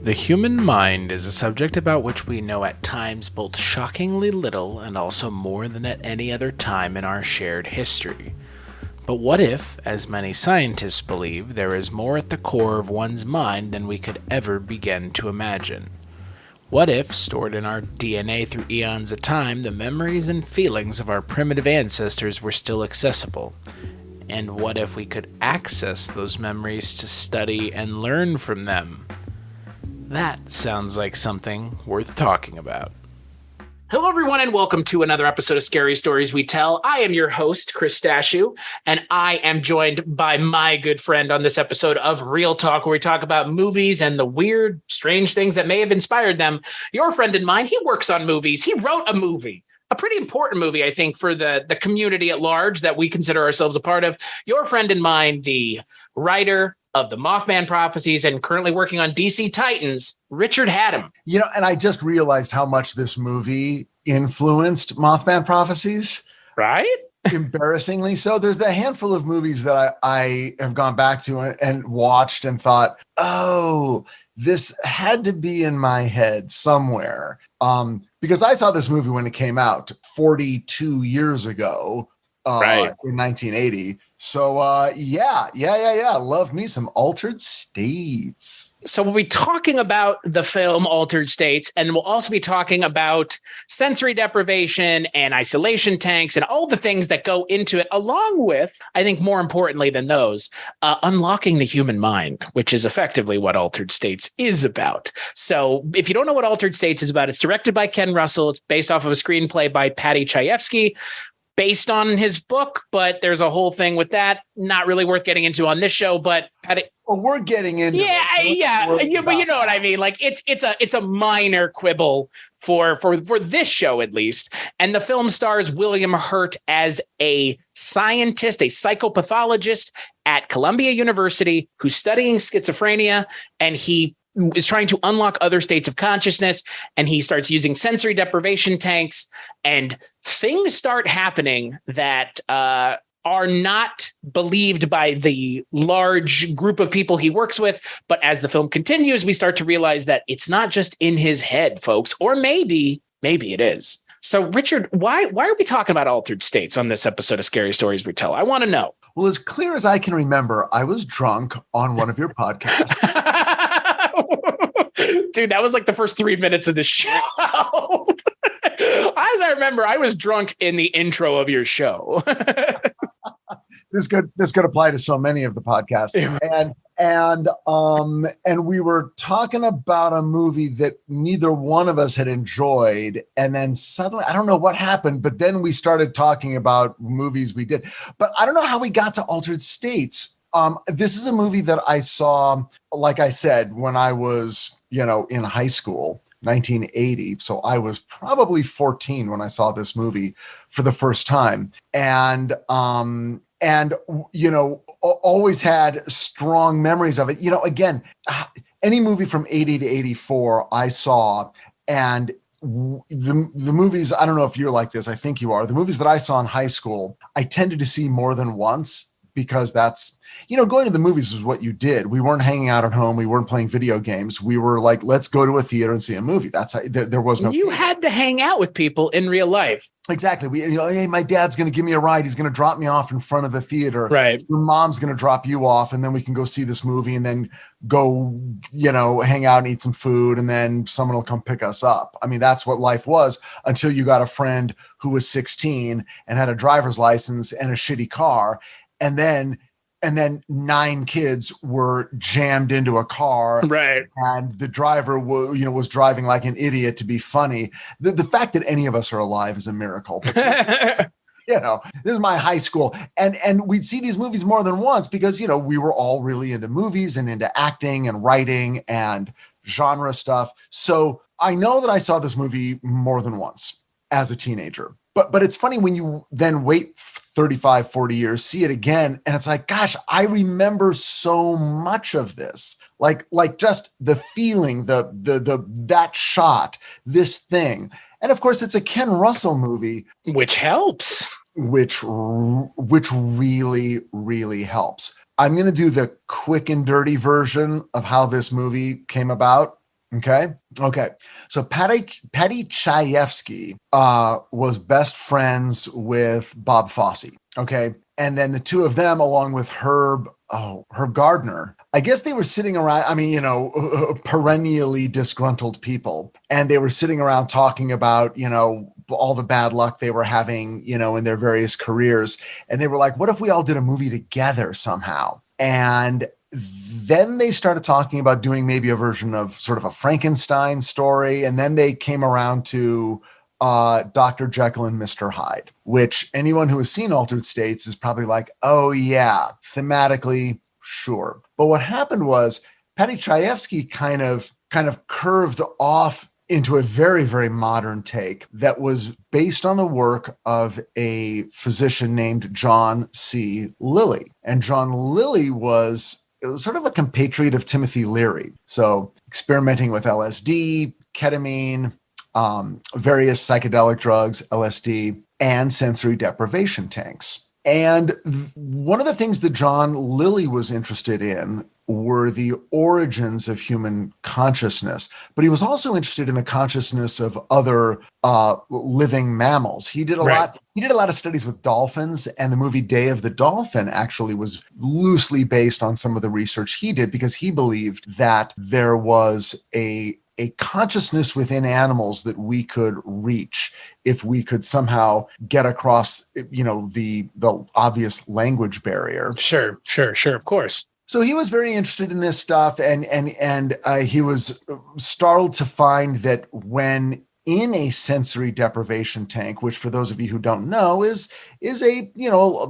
The human mind is a subject about which we know at times both shockingly little and also more than at any other time in our shared history. But what if, as many scientists believe, there is more at the core of one's mind than we could ever begin to imagine? What if, stored in our DNA through eons of time, the memories and feelings of our primitive ancestors were still accessible? And what if we could access those memories to study and learn from them? That sounds like something worth talking about. Hello, everyone, and welcome to another episode of Scary Stories We Tell. I am your host, Chris Stashu, and I am joined by my good friend on this episode of Real Talk, where we talk about movies and the weird, strange things that may have inspired them. Your friend and mine, he works on movies. He wrote a movie, a pretty important movie, I think, for the community at large that we consider ourselves a part of. Your friend and mine, the writer of the Mothman Prophecies and currently working on DC Titans, Richard Hatem. You know, and I just realized how much this movie influenced Mothman Prophecies. Right? Embarrassingly so. There's a handful of movies that I have gone back to and watched and thought, oh, this had to be in my head somewhere. Because I saw this movie when it came out 42 years ago, right, in 1980. So, yeah. Love me some Altered States. So we'll be talking about the film Altered States, and we'll also be talking about sensory deprivation and isolation tanks and all the things that go into it, along with, I think more importantly than those, unlocking the human mind, which is effectively what Altered States is about. So if you don't know what Altered States is about, it's directed by Ken Russell. It's based off of a screenplay by Paddy Chayefsky, based on his book, but there's a whole thing with that. Not really worth getting into on this show, but Paddy, we're getting into yeah, but you know what I mean. Like it's a minor quibble for this show at least. And the film stars William Hurt as a scientist, a psychopathologist at Columbia University who's studying schizophrenia, and he is trying to unlock other states of consciousness, and he starts using sensory deprivation tanks, and things start happening that are not believed by the large group of people he works with. But as the film continues, we start to realize that it's not just in his head, folks, or maybe it is. So, Richard, why are we talking about Altered States on this episode of Scary Stories We Tell? I want to know. Well, as clear as I can remember, I was drunk on one of your podcasts. Dude, that was like the first 3 minutes of the show. As I remember, I was drunk in the intro of your show. This could apply to so many of the podcasts. And we were talking about a movie that neither one of us had enjoyed. And then suddenly, I don't know what happened, but then we started talking about movies we did. But I don't know how we got to Altered States. This is a movie that I saw, like I said, when I was, in high school, 1980. So I was probably 14 when I saw this movie for the first time. And always had strong memories of it. Again, any movie from 80 to 84 I saw, and the movies, I don't know if you're like this, I think you are. The movies that I saw in high school, I tended to see more than once, because that's, going to the movies is what you did. We weren't hanging out at home. We weren't playing video games. We were like, let's go to a theater and see a movie. That's how, there was no. You had to hang out with people in real life. Exactly. Hey, my dad's going to give me a ride. He's going to drop me off in front of the theater. Right. Your mom's going to drop you off, and then we can go see this movie, and then go, hang out and eat some food, and then someone will come pick us up. I mean, that's what life was until you got a friend who was 16 and had a driver's license and a shitty car, and then 9 kids were jammed into a car, right? And the driver was driving like an idiot to be funny. The fact that any of us are alive is a miracle. This is my high school, and we'd see these movies more than once because we were all really into movies and into acting and writing and genre stuff. So I know that I saw this movie more than once as a teenager. But it's funny when you then wait 35, 40 years, see it again, and it's like, gosh, I remember so much of this. Like just the feeling, that shot, this thing. And of course, it's a Ken Russell movie. Which helps. Which really, really helps. I'm going to do the quick and dirty version of how this movie came about. Okay. Okay. So Paddy Chayefsky was best friends with Bob Fosse. Okay. And then the two of them, along with Herb Gardner, I guess they were sitting around, I mean, perennially disgruntled people. And they were sitting around talking about, all the bad luck they were having, in their various careers. And they were like, what if we all did a movie together somehow? And then they started talking about doing maybe a version of sort of a Frankenstein story. And then they came around to Dr. Jekyll and Mr. Hyde, which anyone who has seen Altered States is probably like, oh yeah, thematically, sure. But what happened was Paddy Chayefsky kind of curved off into a very, very modern take that was based on the work of a physician named John C. Lilly. And John Lilly was sort of a compatriot of Timothy Leary. So experimenting with LSD, ketamine, various psychedelic drugs, LSD, and sensory deprivation tanks. And one of the things that John Lilly was interested in were the origins of human consciousness, but he was also interested in the consciousness of other living mammals. He did a lot. He did a lot of studies with dolphins, and the movie Day of the Dolphin actually was loosely based on some of the research he did, because he believed that there was a consciousness within animals that we could reach if we could somehow get across, the obvious language barrier. Sure, of course. So he was very interested in this stuff, and he was startled to find that when in a sensory deprivation tank, which for those of you who don't know is a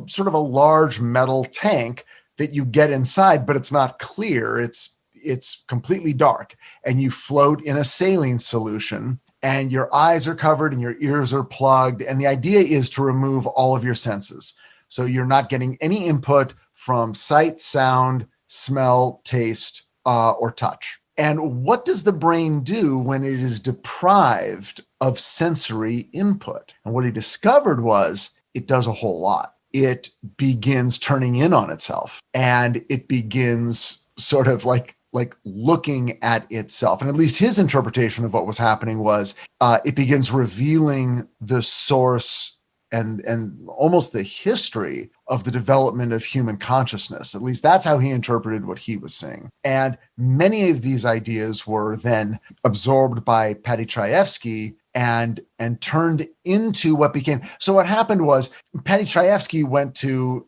sort of a large metal tank that you get inside, but it's not clear. It's completely dark, and you float in a saline solution, and your eyes are covered and your ears are plugged. And the idea is to remove all of your senses. So you're not getting any input from sight, sound, smell, taste, or touch. And what does the brain do when it is deprived of sensory input? And what he discovered was it does a whole lot. It begins turning in on itself, and it begins sort of like looking at itself. And at least his interpretation of what was happening was it begins revealing the source and almost the history of the development of human consciousness. At least that's how he interpreted what he was seeing. And many of these ideas were then absorbed by Paddy Chayefsky and turned into what became. So what happened was Paddy Chayefsky went to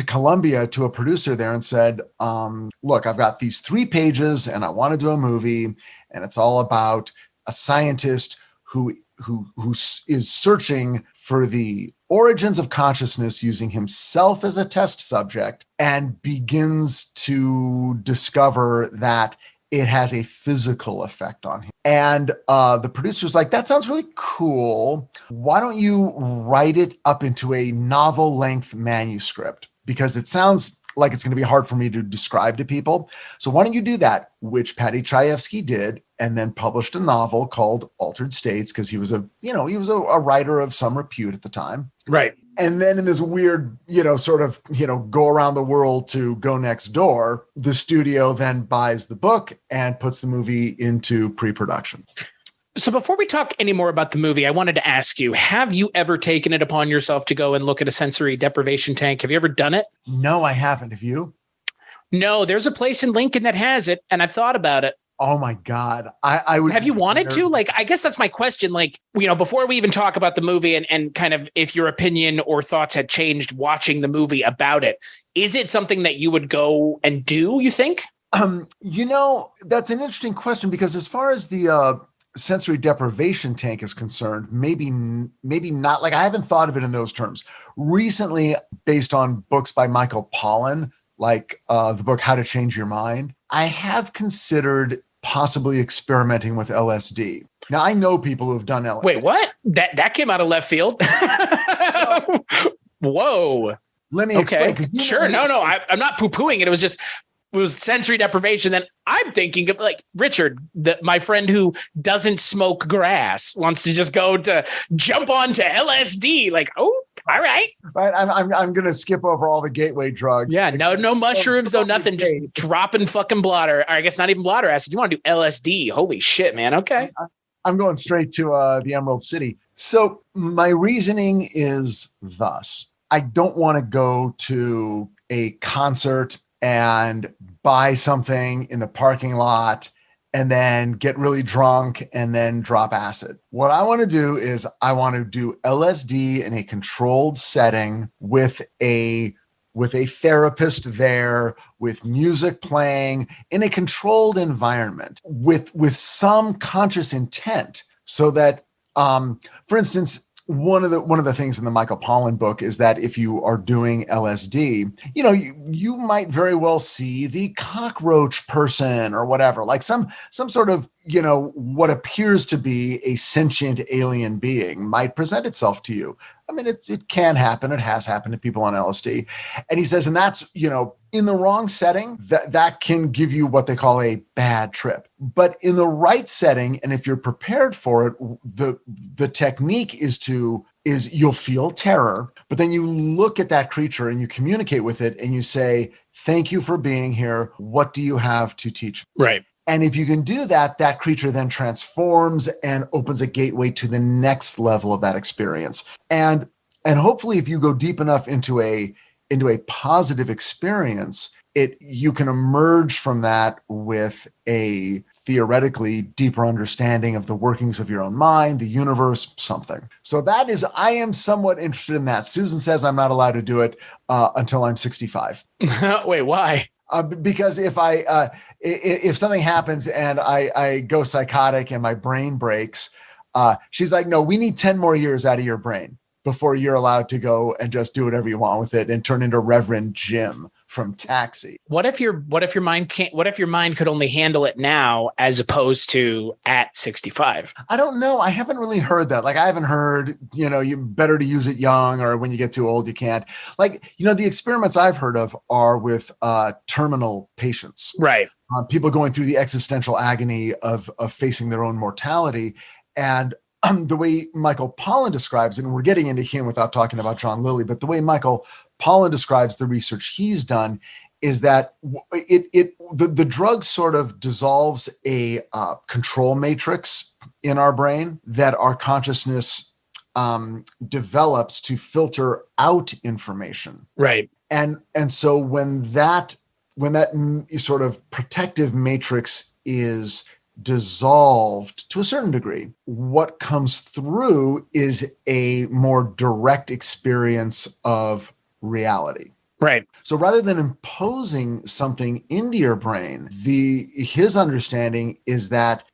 Columbia to a producer there and said, look, I've got these 3 pages and I want to do a movie, and it's all about a scientist who is searching for the origins of consciousness using himself as a test subject, and begins to discover that it has a physical effect on him. And the producer's like, that sounds really cool. Why don't you write it up into a novel-length manuscript? Because it sounds like it's going to be hard for me to describe to people. So why don't you do that? Which Paddy Chayefsky did, and then published a novel called Altered States, because he was a writer of some repute at the time. Right. And then in this weird, go around the world to go next door, the studio then buys the book and puts the movie into pre-production. So before we talk any more about the movie, I wanted to ask you, have you ever taken it upon yourself to go and look at a sensory deprivation tank? Have you ever done it? No, I haven't. Have you? No, there's a place in Lincoln that has it, and I've thought about it. Oh my God. I would. Have you wanted to? I guess that's my question. Before we even talk about the movie and kind of if your opinion or thoughts had changed watching the movie about it, is it something that you would go and do, you think? That's an interesting question, because as far as the sensory deprivation tank is concerned, maybe not. I haven't thought of it in those terms. Recently, based on books by Michael Pollan, the book How to Change Your Mind, I have considered possibly experimenting with LSD. Now, I know people who have done LSD. Wait, what? That came out of left field? Whoa. Let me explain. Sure. No, I'm not poo-pooing it. It was sensory deprivation. Then I'm thinking of Richard, my friend who doesn't smoke grass, wants to just jump onto LSD. All right. Right. I'm going to skip over all the gateway drugs. Yeah. No mushrooms, no nothing. Just dropping fucking blotter. Or I guess not even blotter acid. You want to do LSD. Holy shit, man. Okay. I'm going straight to the Emerald City. So my reasoning is thus. I don't want to go to a concert and buy something in the parking lot and then get really drunk and then drop acid. What I want to do is I want to do LSD in a controlled setting with a therapist there, with music playing in a controlled environment with some conscious intent, so that, for instance, one of the things in the Michael Pollan book is that if you are doing LSD, you might very well see the cockroach person or whatever, like some sort of, what appears to be a sentient alien being might present itself to you. I mean, it can happen. It has happened to people on LSD. And he says, and that's, in the wrong setting, that can give you what they call a bad trip. But in the right setting, and if you're prepared for it, the technique is you'll feel terror, but then you look at that creature and you communicate with it and you say, thank you for being here. What do you have to teach me? Right. And if you can do that, that creature then transforms and opens a gateway to the next level of that experience. And hopefully if you go deep enough into a positive experience, you can emerge from that with a theoretically deeper understanding of the workings of your own mind, the universe, something. So I am somewhat interested in that. Susan says I'm not allowed to do it until I'm 65. Wait, why? Because if something happens and I go psychotic and my brain breaks, she's like, no, we need 10 more years out of your brain before you're allowed to go and just do whatever you want with it and turn into Reverend Jim from Taxi. What if your mind could only handle it now as opposed to at 65? I don't know. I haven't really heard that. Like, I haven't heard, you better to use it young, or when you get too old, you can't. Like, the experiments I've heard of are with terminal patients. Right. People going through the existential agony of facing their own mortality. And the way Michael Pollan describes it, and we're getting into him without talking about John Lilly, but the way Michael Pollan describes the research he's done is that the drug sort of dissolves a control matrix in our brain that our consciousness develops to filter out information. Right. And so when that sort of protective matrix is dissolved to a certain degree, what comes through is a more direct experience of reality. Right. So rather than imposing something into your brain, his understanding is that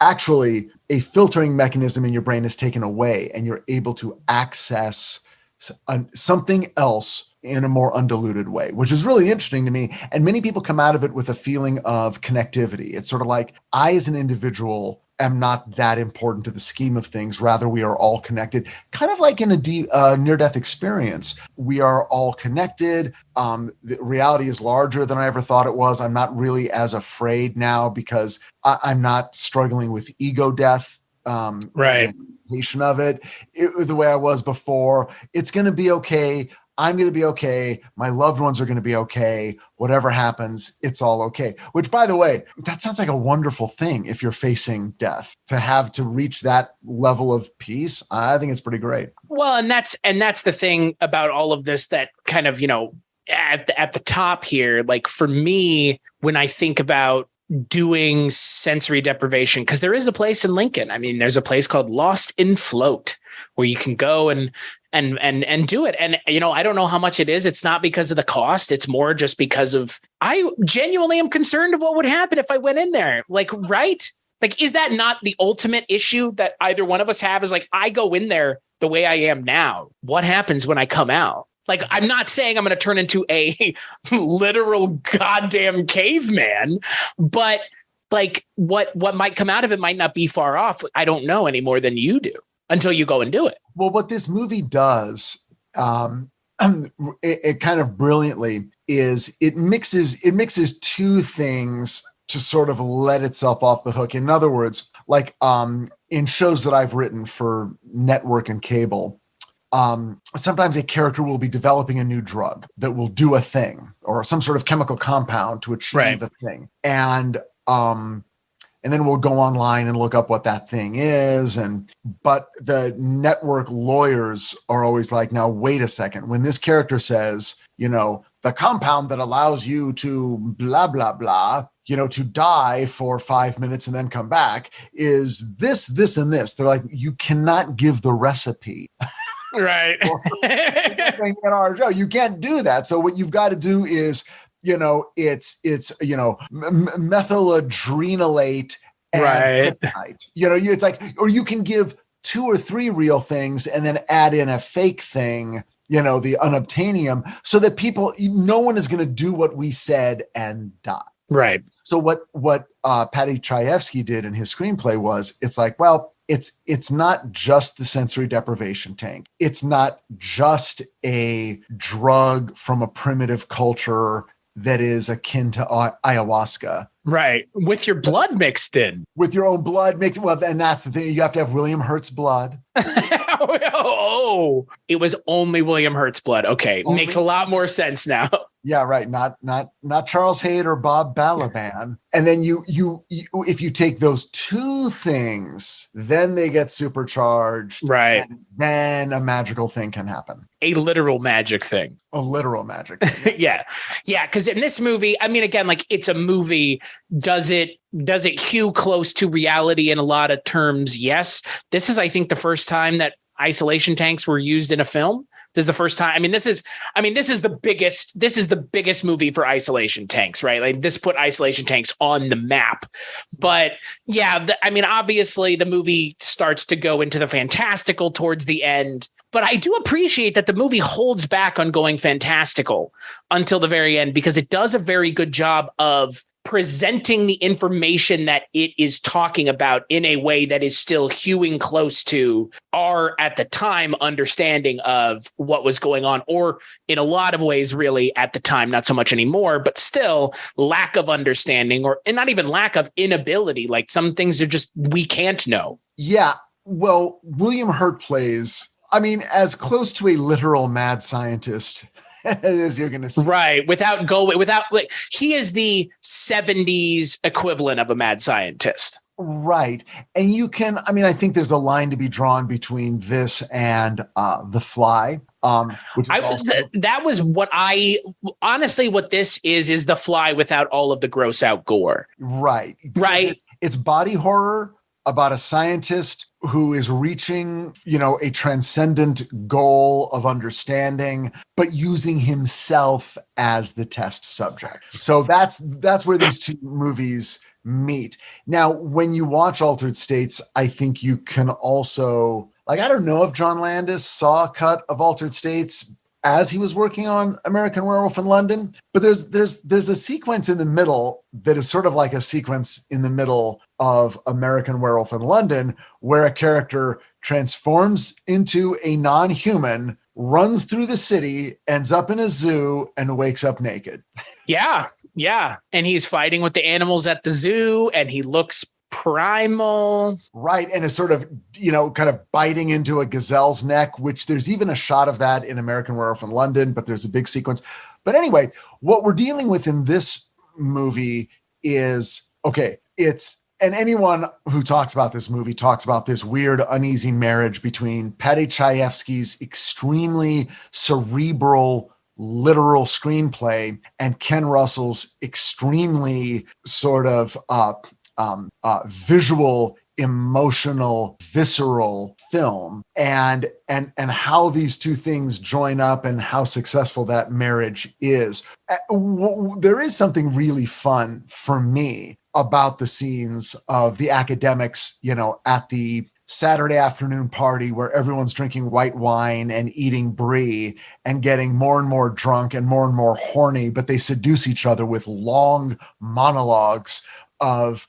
actually a filtering mechanism in your brain is taken away and you're able to access something else in a more undiluted way, which is really interesting to me. And many people come out of it with a feeling of connectivity. It's sort of like, I as an individual am not that important to the scheme of things. Rather, we are all connected, kind of like in a near-death experience. We are all connected. The reality is larger than I ever thought it was. I'm not really as afraid now because I'm not struggling with ego death. Right. Of it the way I was before. It's going to be okay. I'm going to be okay. My loved ones are going to be okay. Whatever happens, it's all okay. Which, by the way, that sounds like a wonderful thing if you're facing death, to reach that level of peace. I think it's pretty great. Well, and that's the thing about all of this that kind of, at the top here, like for me, when I think about doing sensory deprivation, because there is a place in Lincoln. I mean, there's a place called Lost in Float where you can go and do it. And, I don't know how much it is. It's not because of the cost. It's more just because of, I genuinely am concerned of what would happen if I went in there. Like, right. Like, is that not the ultimate issue that either one of us have? Is like, I go in there the way I am now. What happens when I come out? Like, I'm not saying I'm going to turn into a literal goddamn caveman, but like what might come out of it might not be far off. I don't know any more than you do until you go and do it. Well, what this movie does, it kind of brilliantly is it mixes two things to sort of let itself off the hook. In other words, like in shows that I've written for network and cable, sometimes a character will be developing a new drug that will do a thing or some sort of chemical compound to achieve a thing. And then we'll go online and look up what that thing is. But the network lawyers are always like, now, wait a second. When this character says, the compound that allows you to blah, blah, blah, to die for 5 minutes and then come back is this, this, and this. They're like, you cannot give the recipe. Right. In our show. You can't do that. So what you've got to do is, it's methyladrenalate and kryptonite. It's like, or you can give 2 or 3 real things and then add in a fake thing, the unobtainium, so that no one is going to do what we said and die. Right. So what Paddy Chayefsky did in his screenplay was, it's like, well, it's not just the sensory deprivation tank. It's not just a drug from a primitive culture that is akin to ayahuasca. Right. With your blood mixed in. With your own blood mixed. Well, and that's the thing. You have to have William Hurt's blood. Oh, it was only William Hurt's blood. Okay. Makes a lot more sense now. Yeah, right. Not Charles Hayde or Bob Balaban. And then you if you take those 2 things, then they get supercharged. Right. And then a magical thing can happen. A literal magic thing. A literal magic thing. Yeah. Yeah. Because in this movie, I mean, again, like, it's a movie. Does it hew close to reality in a lot of terms? Yes. This is, I think, the first time that isolation tanks were used in a film. This is the first time. This is the biggest movie for isolation tanks, right? Like, this put isolation tanks on the map. But yeah, obviously the movie starts to go into the fantastical towards the end. But I do appreciate that the movie holds back on going fantastical until the very end, because it does a very good job of presenting the information that it is talking about in a way that is still hewing close to our, at the time, understanding of what was going on, or in a lot of ways, really, at the time, not so much anymore, but still lack of understanding, and not even lack of inability. Like, some things are just, we can't know. Yeah. Well, William Hurt plays, as close to a literal mad scientist as you're going to see. Right. He is the 70s equivalent of a mad scientist. Right. And you can, I think there's a line to be drawn between this and The Fly. That was what what this is The Fly without all of the gross out gore. Right. Right. It's body horror about a scientist who is reaching, a transcendent goal of understanding, but using himself as the test subject. So that's where these 2 movies meet. Now, when you watch Altered States, I think you can also, I don't know if John Landis saw a cut of Altered States as he was working on American Werewolf in London, but there's a sequence in the middle that is sort of like a sequence in the middle of American Werewolf in London, where a character transforms into a non-human, runs through the city, ends up in a zoo, and wakes up naked. Yeah. Yeah. And he's fighting with the animals at the zoo, and he looks primal. Right. And is sort of, kind of biting into a gazelle's neck, which there's even a shot of that in American Werewolf in London, but there's a big sequence. But anyway, what we're dealing with in this movie is, and anyone who talks about this movie talks about this weird, uneasy marriage between Paddy Chayefsky's extremely cerebral, literal screenplay and Ken Russell's extremely sort of visual, emotional, visceral film, and how these 2 things join up and how successful that marriage is. There is something really fun for me about the scenes of the academics, at the Saturday afternoon party where everyone's drinking white wine and eating brie and getting more and more drunk and more horny, but they seduce each other with long monologues of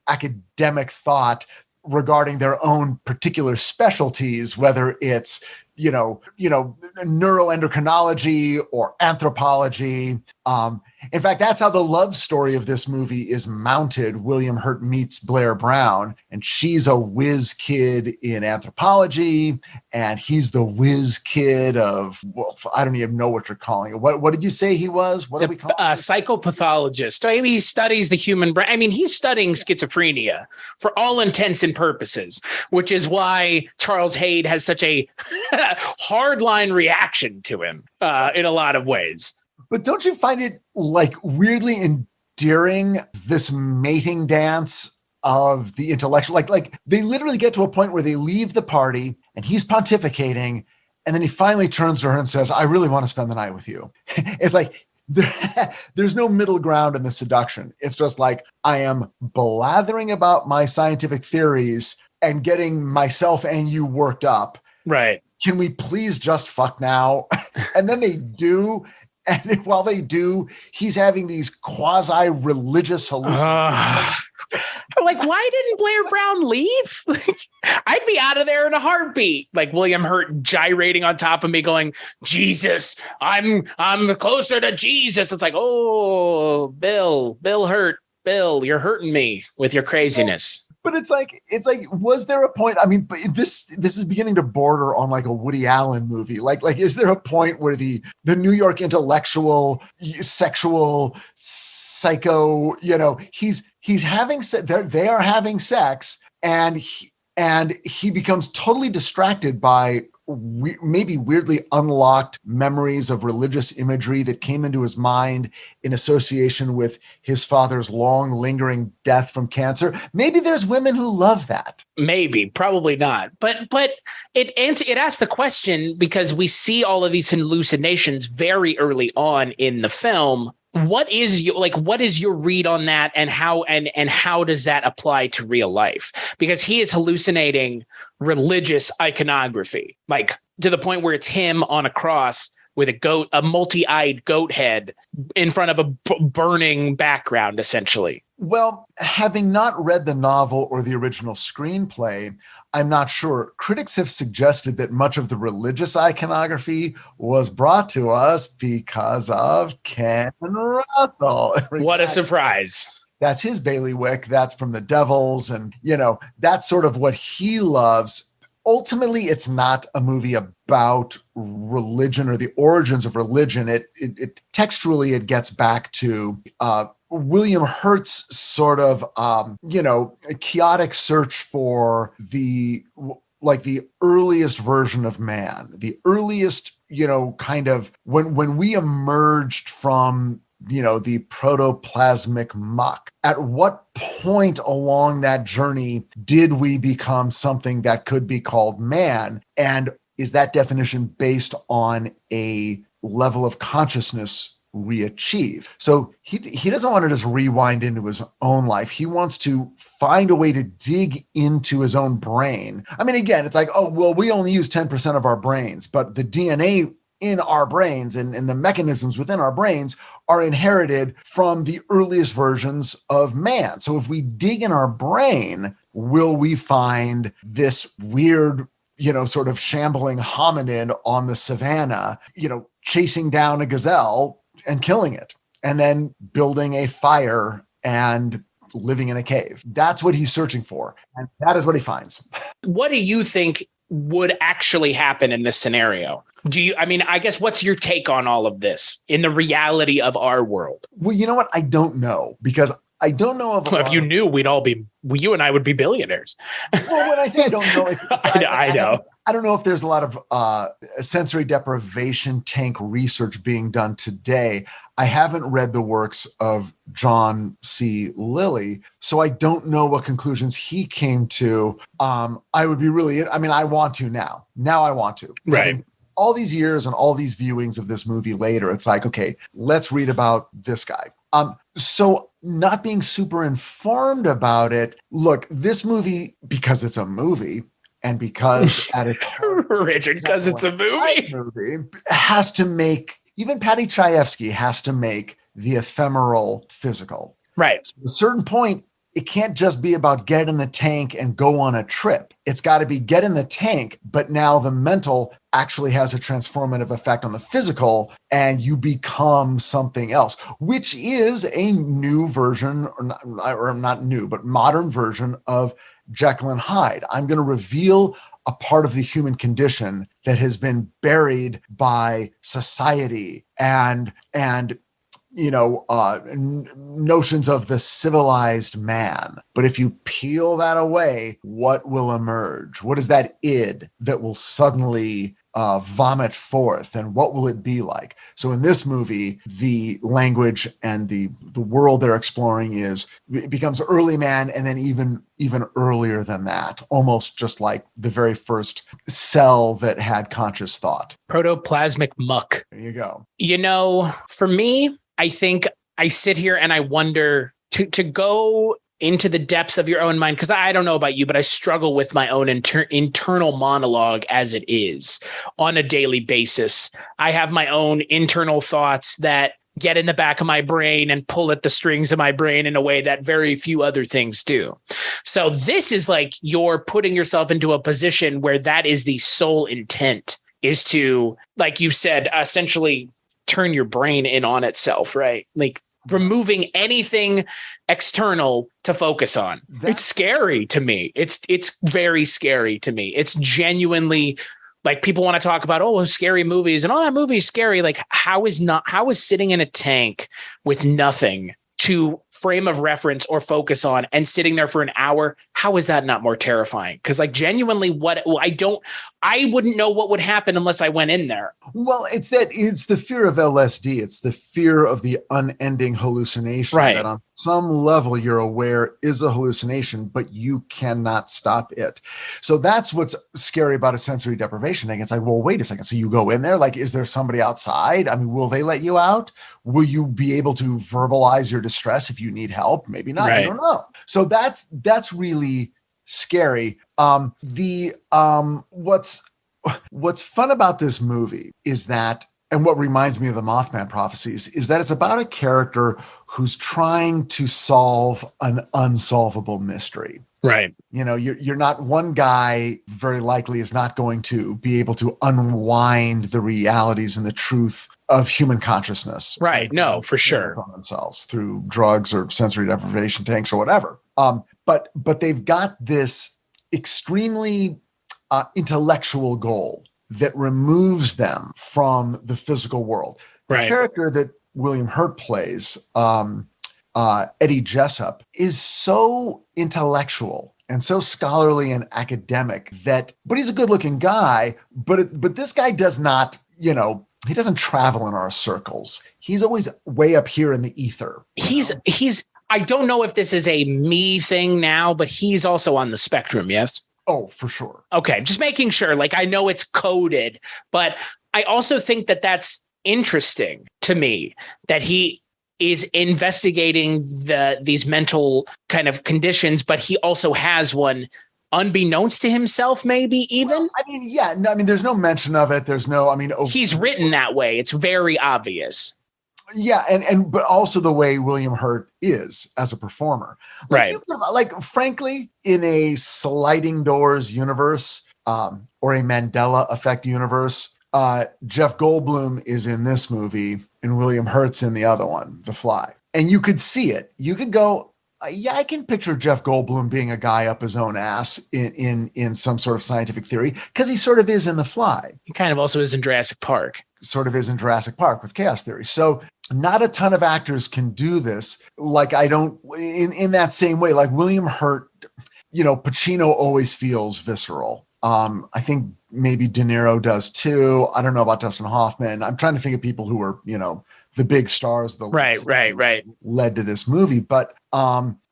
academic thought regarding their own particular specialties, whether it's, neuroendocrinology or anthropology. In fact, that's how the love story of this movie is mounted. William Hurt meets Blair Brown, and she's a whiz kid in anthropology, and he's the whiz kid of, well, I don't even know what you're calling it. What did you say he was? What do we call a psychopathologist. I mean, he studies the human brain. I mean, he's studying schizophrenia for all intents and purposes, which is why Charles Haid has such a hardline reaction to him in a lot of ways. But don't you find it like weirdly endearing, this mating dance of the intellectual? Like they literally get to a point where they leave the party and he's pontificating, and then he finally turns to her and says, I really want to spend the night with you. It's like there's no middle ground in the seduction. It's just like, I am blathering about my scientific theories and getting myself and you worked up. Right. Can we please just fuck now? And then they do. And while they do, he's having these quasi-religious hallucinations. Like, why didn't Blair Brown leave? I'd be out of there in a heartbeat. Like William Hurt gyrating on top of me going, Jesus, I'm closer to Jesus. It's like, oh, Bill Hurt, Bill, you're hurting me with your craziness. But it's like, was there a point? I mean, but this is beginning to border on like a Woody Allen movie. Like, is there a point where the New York intellectual, sexual, psycho, he's having they are having sex, and he becomes totally distracted by maybe weirdly unlocked memories of religious imagery that came into his mind in association with his father's long lingering death from cancer. Maybe there's women who love that. Maybe, probably not. But it asks the question, because we see all of these hallucinations very early on in the film. What is your read on that, and how does that apply to real life? Because he is hallucinating religious iconography, like to the point where it's him on a cross with a multi-eyed goat head in front of a burning background, essentially. Well, having not read the novel or the original screenplay, I'm not sure. Critics have suggested that much of the religious iconography was brought to us because of Ken Russell. What a surprise. That's his bailiwick. That's from The Devils. And, that's sort of what he loves. Ultimately, it's not a movie about religion or the origins of religion. It textually, it gets back to William Hurt's sort of, chaotic search for the earliest version of man, the earliest, kind of when we emerged from, the protoplasmic muck. At what point along that journey did we become something that could be called man? And is that definition based on a level of consciousness we achieve? So he doesn't want to just rewind into his own life. He wants to find a way to dig into his own brain. I mean, again, it's like, oh, well, we only use 10% of our brains, but the DNA in our brains and the mechanisms within our brains are inherited from the earliest versions of man. So if we dig in our brain, will we find this weird, sort of shambling hominin on the savannah, chasing down a gazelle and killing it, and then building a fire and living in a cave? That's what he's searching for. And that is what he finds. What do you think would actually happen in this scenario? I guess what's your take on all of this in the reality of our world? Well, you know what? I don't know, because I don't know if you knew, you and I would be billionaires. Well, when I say I don't know, I know. I don't know if there's a lot of sensory deprivation tank research being done today. I haven't read the works of John C. Lilly, so I don't know what conclusions he came to. I would be I want to now. Now I want to. Right. All these years and all these viewings of this movie later, it's like, okay, let's read about this guy. So not being super informed about it, look, this movie, because it's a movie, and because at its heart, Richard, because it's a movie, has to make, even Paddy Chayefsky has to make the ephemeral physical. Right. So at a certain point, it can't just be about get in the tank and go on a trip. It's got to be get in the tank, but now the mental actually has a transformative effect on the physical and you become something else, which is a new version, or not new, but modern version of Jekyll and Hyde. I'm going to reveal a part of the human condition that has been buried by society and notions of the civilized man. But if you peel that away, what will emerge? What is that id that will suddenly vomit forth, and what will it be like? So in this movie, the language and the world they're exploring it becomes early man, and then even earlier than that, almost just like the very first cell that had conscious thought. Protoplasmic muck. There you go. For me, I think I sit here and I wonder to go into the depths of your own mind, because I don't know about you, but I struggle with my own internal monologue as it is on a daily basis. I have my own internal thoughts that get in the back of my brain and pull at the strings of my brain in a way that very few other things do. So this is like you're putting yourself into a position where that is the sole intent, is to, like you said, essentially turn your brain in on itself, right? Like removing anything external to focus on. It's scary to me. It's very scary to me. It's genuinely, like, people want to talk about, scary movies and that movie's scary. Like, how is sitting in a tank with nothing to frame of reference or focus on and sitting there for an hour, how is that not more terrifying? Because, like, genuinely, I wouldn't know what would happen unless I went in there. Well, it's the fear of LSD. It's the fear of the unending hallucination, right? That on some level you're aware is a hallucination, but you cannot stop it. So that's what's scary about a sensory deprivation thing. It's like, well, wait a second. So you go in there, like, is there somebody outside? I mean, will they let you out? Will you be able to verbalize your distress if you need help? Maybe not. Right. You don't know. So that's really scary. What's fun about this movie is that, and what reminds me of the Mothman Prophecies, is that it's about a character who's trying to solve an unsolvable mystery. Right. You're not, one guy very likely is not going to be able to unwind the realities and the truth of human consciousness. Right. No, for sure. From themselves through drugs or sensory deprivation tanks or whatever. But they've got this extremely intellectual goal that removes them from the physical world. The character that William Hurt plays, Eddie Jessup, is so intellectual and so scholarly and academic but he's a good-looking guy, but this guy does not, he doesn't travel in our circles. He's always way up here in the ether. He's I don't know if this is a me thing now, but he's also on the spectrum, yes? Oh, for sure. Okay, just making sure. Like, I know it's coded, but I also think that that's interesting to me, that he is investigating these mental kind of conditions, but he also has one unbeknownst to himself, maybe even. Well, there's no mention of it. There's no, he's written that way. It's very obvious. Yeah, but also the way William Hurt is as a performer. Frankly, in a sliding doors universe or a Mandela effect universe, Jeff Goldblum is in this movie and William Hurt's in the other one, The Fly. And you could see it. You could go, I can picture Jeff Goldblum being a guy up his own ass in some sort of scientific theory, because he sort of is in The Fly. He kind of also is in Jurassic Park. Sort of is in Jurassic Park with chaos theory. So not a ton of actors can do this. Like, I don't, in that same way, like William Hurt, Pacino always feels visceral. I think maybe De Niro does too. I don't know about Dustin Hoffman. I'm trying to think of people who are, the big stars, right. led to this movie. But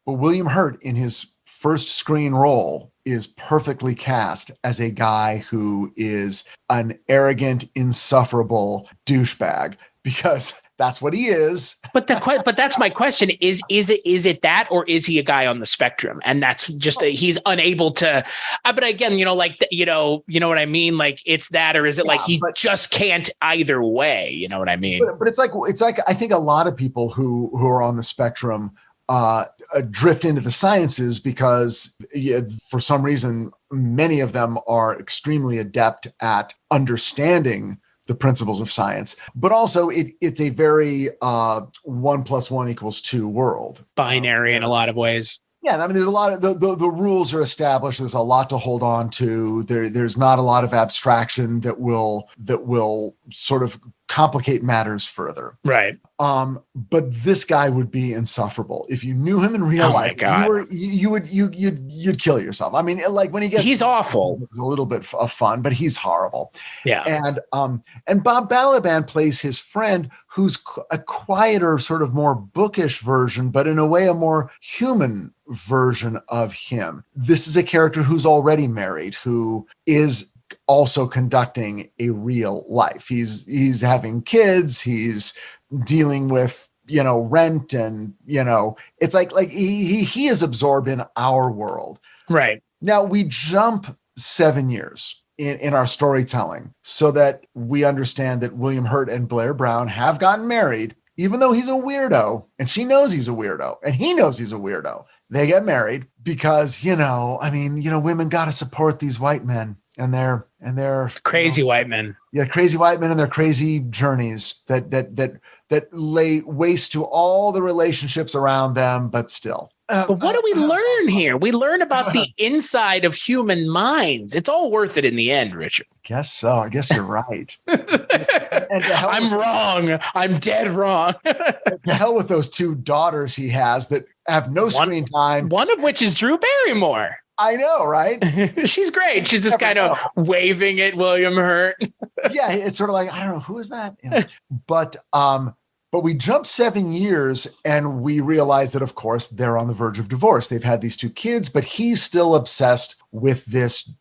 William Hurt, in his first screen role, is perfectly cast as a guy who is an arrogant, insufferable douchebag, because that's what he is. But that's my question: is it that, or is he a guy on the spectrum? And that's just he's unable to. But again, you know what I mean. Like, it's that, or is it he just can't either way? You know what I mean? But it's like I think a lot of people who are on the spectrum drift into the sciences because for some reason, many of them are extremely adept at understanding the principles of science, but also it's a very 1 + 1 = 2 world. Binary in a lot of ways. Yeah, I mean, there's a lot of the rules are established. There's a lot to hold on to. There's not a lot of abstraction that will sort of complicate matters further. Right. But this guy would be insufferable if you knew him in real life. You'd kill yourself. I mean, like when he's awful. It's a little bit of fun, but he's horrible. Yeah. And Bob Balaban plays his friend, who's a quieter, sort of more bookish version, but in a way a more human version of him. This is a character who's already married, who is also conducting a real life. He's having kids. He's dealing with, rent, and, it's like he is absorbed in our world. Right. Now we jump 7 years in our storytelling so that we understand that William Hurt and Blair Brown have gotten married, even though he's a weirdo and she knows he's a weirdo and he knows he's a weirdo. They get married because, women got to support these white men and their crazy white men. Yeah. Crazy white men and their crazy journeys that lay waste to all the relationships around them, but still. But what do we learn here? We learn about the inside of human minds. It's all worth it in the end, Richard. Guess so. I guess you're right. I'm wrong. I'm dead wrong. To hell with those 2 daughters he has that have no screen time. One of which is Drew Barrymore. I know, right? She's great. She's just kind of waving at William Hurt. Yeah, it's sort of like, I don't know, who is that? But we jump 7 years and we realize that, of course, they're on the verge of divorce. They've had these 2 kids, but he's still obsessed with this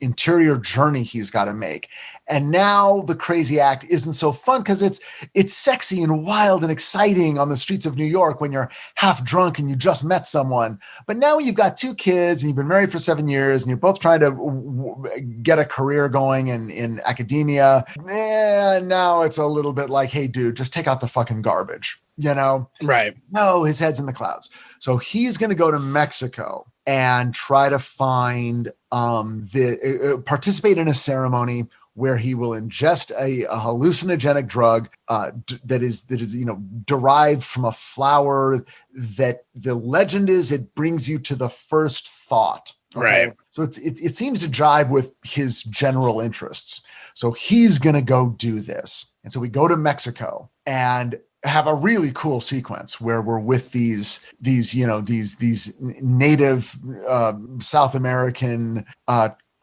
interior journey he's got to make. And now the crazy act isn't so fun because it's sexy and wild and exciting on the streets of New York when you're half drunk and you just met someone. But now you've got 2 kids and you've been married for 7 years and you're both trying to get a career going in academia. And now it's a little bit like, hey, dude, just take out the fucking garbage, Right. No, his head's in the clouds. So he's going to go to Mexico and try to find participate in a ceremony where he will ingest a hallucinogenic drug that is derived from a flower that the legend is it brings you to the first thought. Okay? Right. So it seems to jibe with his general interests. So he's going to go do this. And so we go to Mexico and have a really cool sequence where we're with these native South American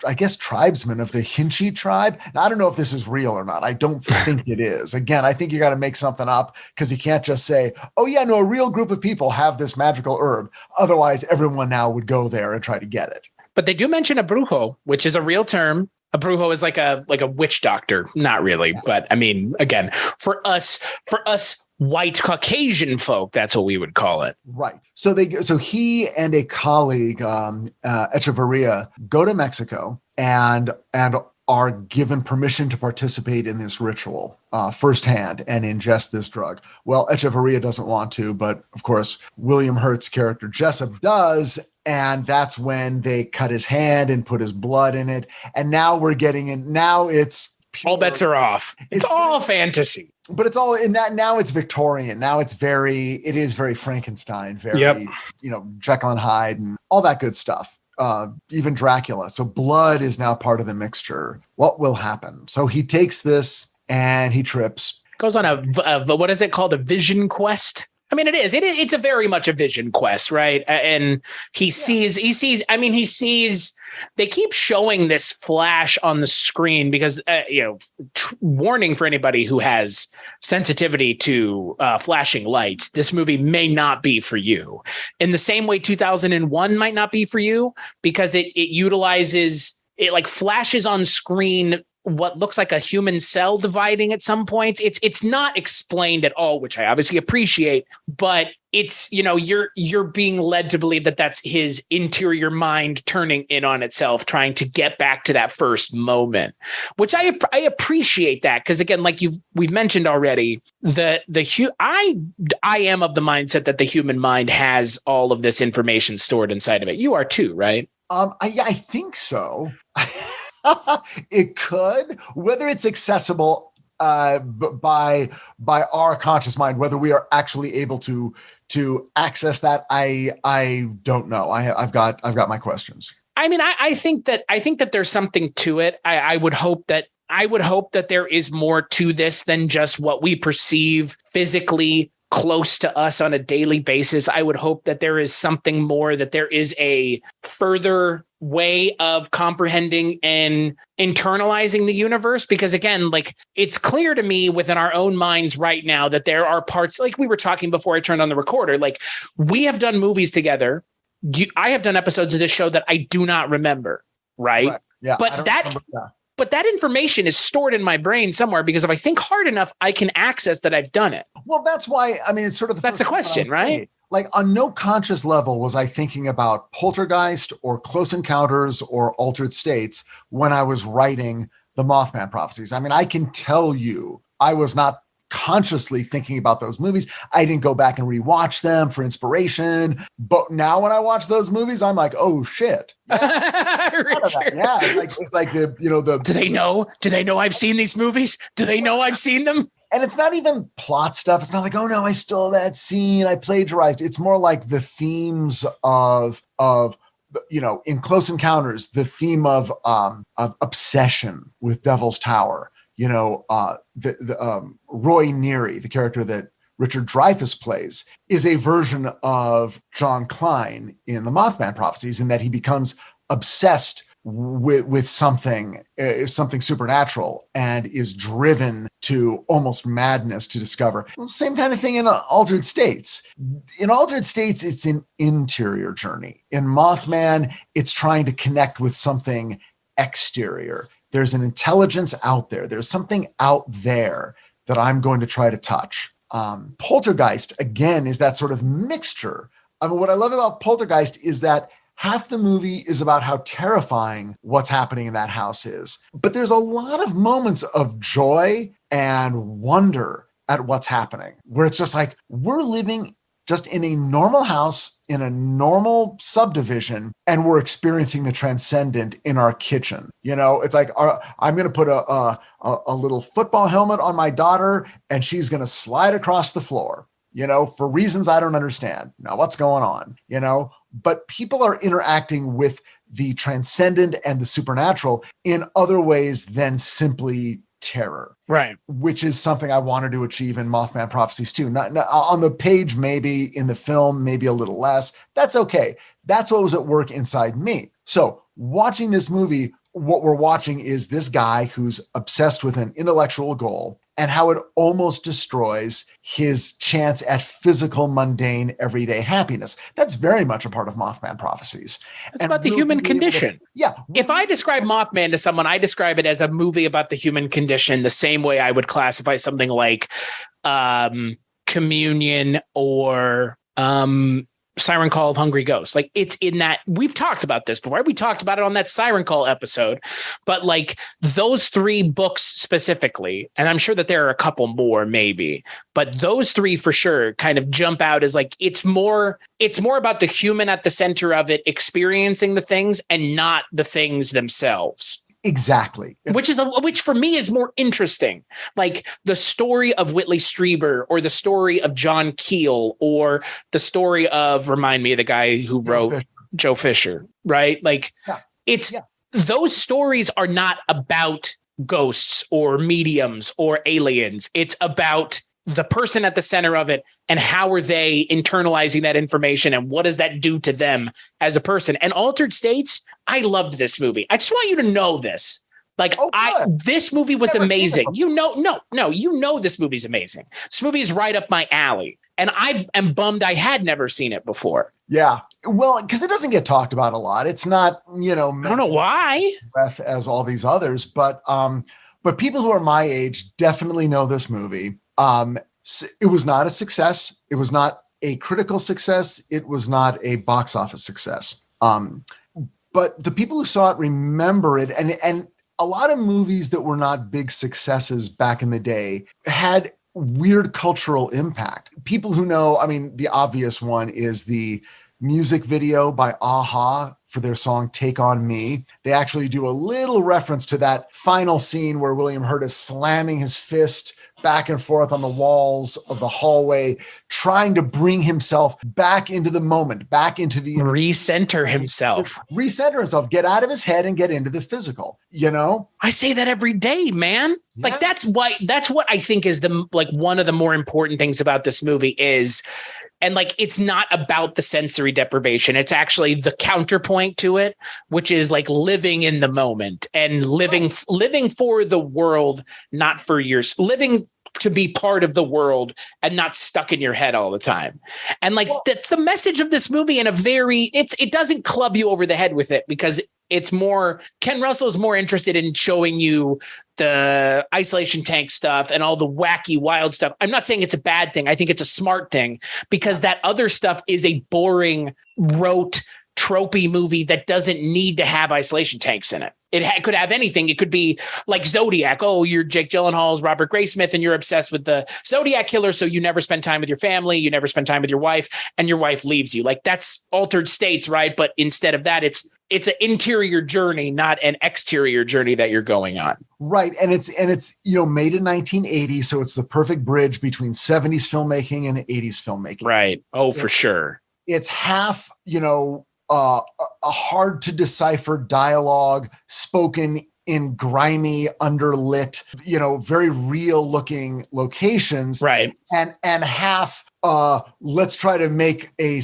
I guess tribesmen of the Hinchi tribe. Now, I don't know if this is real or not. I don't think it is. Again, I think you got to make something up because you can't just say, oh yeah, no, a real group of people have this magical herb. Otherwise, everyone now would go there and try to get it. But they do mention a brujo, which is a real term. A brujo is like a witch doctor. Not really, but I mean, again, for us white Caucasian folk, that's what we would call it. Right. So he and a colleague, Echeverria, go to Mexico and are given permission to participate in this ritual firsthand and ingest this drug. Well, Echeverria doesn't want to, but of course, William Hurt's character Jessup does. And that's when they cut his hand and put his blood in it. And now we're getting in. Now it's pure, all bets are off. It's all fantasy. But it's all in that. Now it's Victorian. Now it is very Frankenstein, very, Jekyll and Hyde and all that good stuff. Even Dracula. So blood is now part of the mixture. What will happen? So he takes this and he trips. Goes on a what is it called? A vision quest. I mean, it is. It's a very much a vision quest, right? And he sees. They keep showing this flash on the screen because, warning for anybody who has sensitivity to flashing lights. This movie may not be for you. In the same way 2001 might not be for you because it utilizes, it like flashes on screen what looks like a human cell dividing at some points. It's not explained at all, which I obviously appreciate, but it's, you're being led to believe that that's his interior mind turning in on itself, trying to get back to that first moment, which I appreciate that. Cause again, like we've mentioned already, I am of the mindset that the human mind has all of this information stored inside of it. You are too, right? I think so. It could, whether it's accessible by our conscious mind, whether we are actually able to access that, I don't know. I've got my questions. I mean, I think that there's something to it. I would hope that there is more to this than just what we perceive physically close to us on a daily basis. I would hope that there is something more, that there is a further way of comprehending and internalizing the universe. Because again, like, it's clear to me within our own minds right now that there are parts, like we were talking before I turned on the recorder, like we have done movies together. I have done episodes of this show that I do not remember. Right. Yeah. But that information is stored in my brain somewhere, because if I think hard enough, I can access that I've done it. Well, that's why, I mean, it's sort of... That's the question, right? Like, on no conscious level was I thinking about Poltergeist or Close Encounters or Altered States when I was writing the Mothman Prophecies. I mean, I can tell you I was not consciously thinking about those movies. I didn't go back and rewatch them for inspiration. But now when I watch those movies, I'm like, oh shit. Yeah, yeah, it's like the Do they know I've seen these movies? Do they know I've seen them? And it's not even plot stuff. It's not like, oh no, I stole that scene, I plagiarized. It's more like the themes of in Close Encounters, the theme of obsession with Devil's Tower. Roy Neary, the character that Richard Dreyfuss plays, is a version of John Klein in the Mothman Prophecies, in that he becomes obsessed with something supernatural and is driven to almost madness to discover. Same kind of thing in Altered States. In Altered States, it's an interior journey. In Mothman, it's trying to connect with something exterior. There's an intelligence out there. There's something out there that I'm going to try to touch. Poltergeist, again, is that sort of mixture. I mean, what I love about Poltergeist is that half the movie is about how terrifying what's happening in that house is. But there's a lot of moments of joy and wonder at what's happening, where it's just like, we're living just in a normal house, in a normal subdivision, and we're experiencing the transcendent in our kitchen. It's like, I'm going to put a little football helmet on my daughter, and she's going to slide across the floor, for reasons I don't understand. Now, what's going on, But people are interacting with the transcendent and the supernatural in other ways than simply terror, right? Which is something I wanted to achieve in Mothman Prophecies too. Not on the page, maybe in the film, maybe a little less. That's okay. That's what was at work inside me. So watching this movie, what we're watching is this guy who's obsessed with an intellectual goal, and how it almost destroys his chance at physical, mundane, everyday happiness. That's very much a part of Mothman Prophecies. It's about the human condition. If I describe Mothman to someone, I describe it as a movie about the human condition, the same way I would classify something like Communion or Siren Call of Hungry Ghosts. Like, it's in that, we've talked about this before. We talked about it on that Siren Call episode, but like those three books specifically, and I'm sure that there are a couple more maybe, but those three for sure kind of jump out as like, it's more about the human at the center of it, experiencing the things and not the things themselves. Exactly. Which for me is more interesting. Like the story of Whitley Strieber, or the story of John Keel, or the story of, remind me of the guy who wrote Joe Fisher, right? Like those stories are not about ghosts or mediums or aliens. It's about the person at the center of it, and how are they internalizing that information, and what does that do to them as a person? And Altered States, I loved this movie. I just want you to know this. Like, this movie was amazing. This movie's amazing. This movie is right up my alley. And I am bummed I had never seen it before. Yeah. Well, because it doesn't get talked about a lot. It's not, I don't know why. As all these others, but people who are my age definitely know this movie. It was not a success. It was not a critical success. It was not a box office success. But the people who saw it remember it, and a lot of movies that were not big successes back in the day had weird cultural impact. People who know, I mean, the obvious one is the music video by a-ha for their song Take On Me. They actually do a little reference to that final scene where William Hurt is slamming his fist back and forth on the walls of the hallway, trying to bring himself back into the moment, back into the recenter himself, get out of his head and get into the physical. I say that every day, man. Yeah. Like that's what I think is one of the more important things about this movie is. And like, it's not about the sensory deprivation. It's actually the counterpoint to it, which is like living in the moment and living for the world, not for living to be part of the world and not stuck in your head all the time. And like, that's the message of this movie in it doesn't club you over the head with it because it's more, Ken Russell's more interested in showing you the isolation tank stuff and all the wacky, wild stuff. I'm not saying it's a bad thing. I think it's a smart thing because that other stuff is a boring, rote, tropey movie that doesn't need to have isolation tanks in it. It could have anything. It could be like Zodiac. Oh, you're Jake Gyllenhaal's Robert Graysmith and you're obsessed with the Zodiac killer. So you never spend time with your family. You never spend time with your wife and your wife leaves you. Like that's altered states, right? But instead of that, it's an interior journey, not an exterior journey that you're going on. Right. And it's made in 1980. So it's the perfect bridge between 70s filmmaking and 80s filmmaking. Right. Oh, for sure. It's half, a hard to decipher dialogue spoken in grimy, underlit, very real looking locations. Right. And half, let's try to make a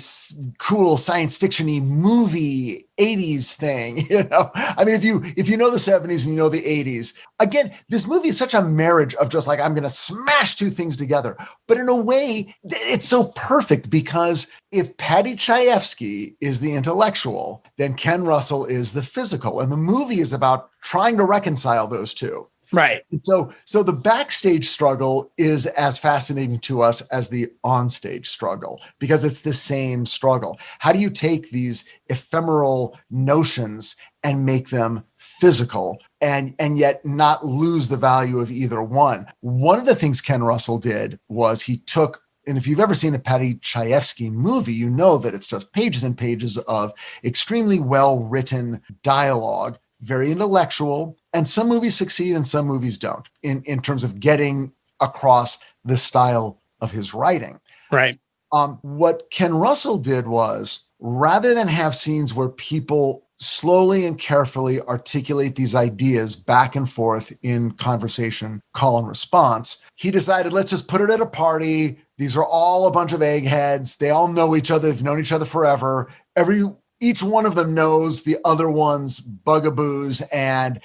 cool science fiction-y movie 80s thing. I mean, if you know the 70s and you know the 80s, again, this movie is such a marriage of just like, I'm going to smash two things together. But in a way, it's so perfect because if Paddy Chayefsky is the intellectual, then Ken Russell is the physical. And the movie is about trying to reconcile those two. Right. So the backstage struggle is as fascinating to us as the onstage struggle because it's the same struggle. How do you take these ephemeral notions and make them physical and yet not lose the value of either one? One of the things Ken Russell did was he took, and if you've ever seen a Paddy Chayefsky movie, you know that it's just pages and pages of extremely well-written dialogue, very intellectual, and some movies succeed and some movies don't in terms of getting across the style of his writing. Right. What Ken Russell did was, rather than have scenes where people slowly and carefully articulate these ideas back and forth in conversation, call and response, he decided, let's just put it at a party. These are all a bunch of eggheads. They all know each other. They've known each other forever. Each one of them knows the other one's bugaboos and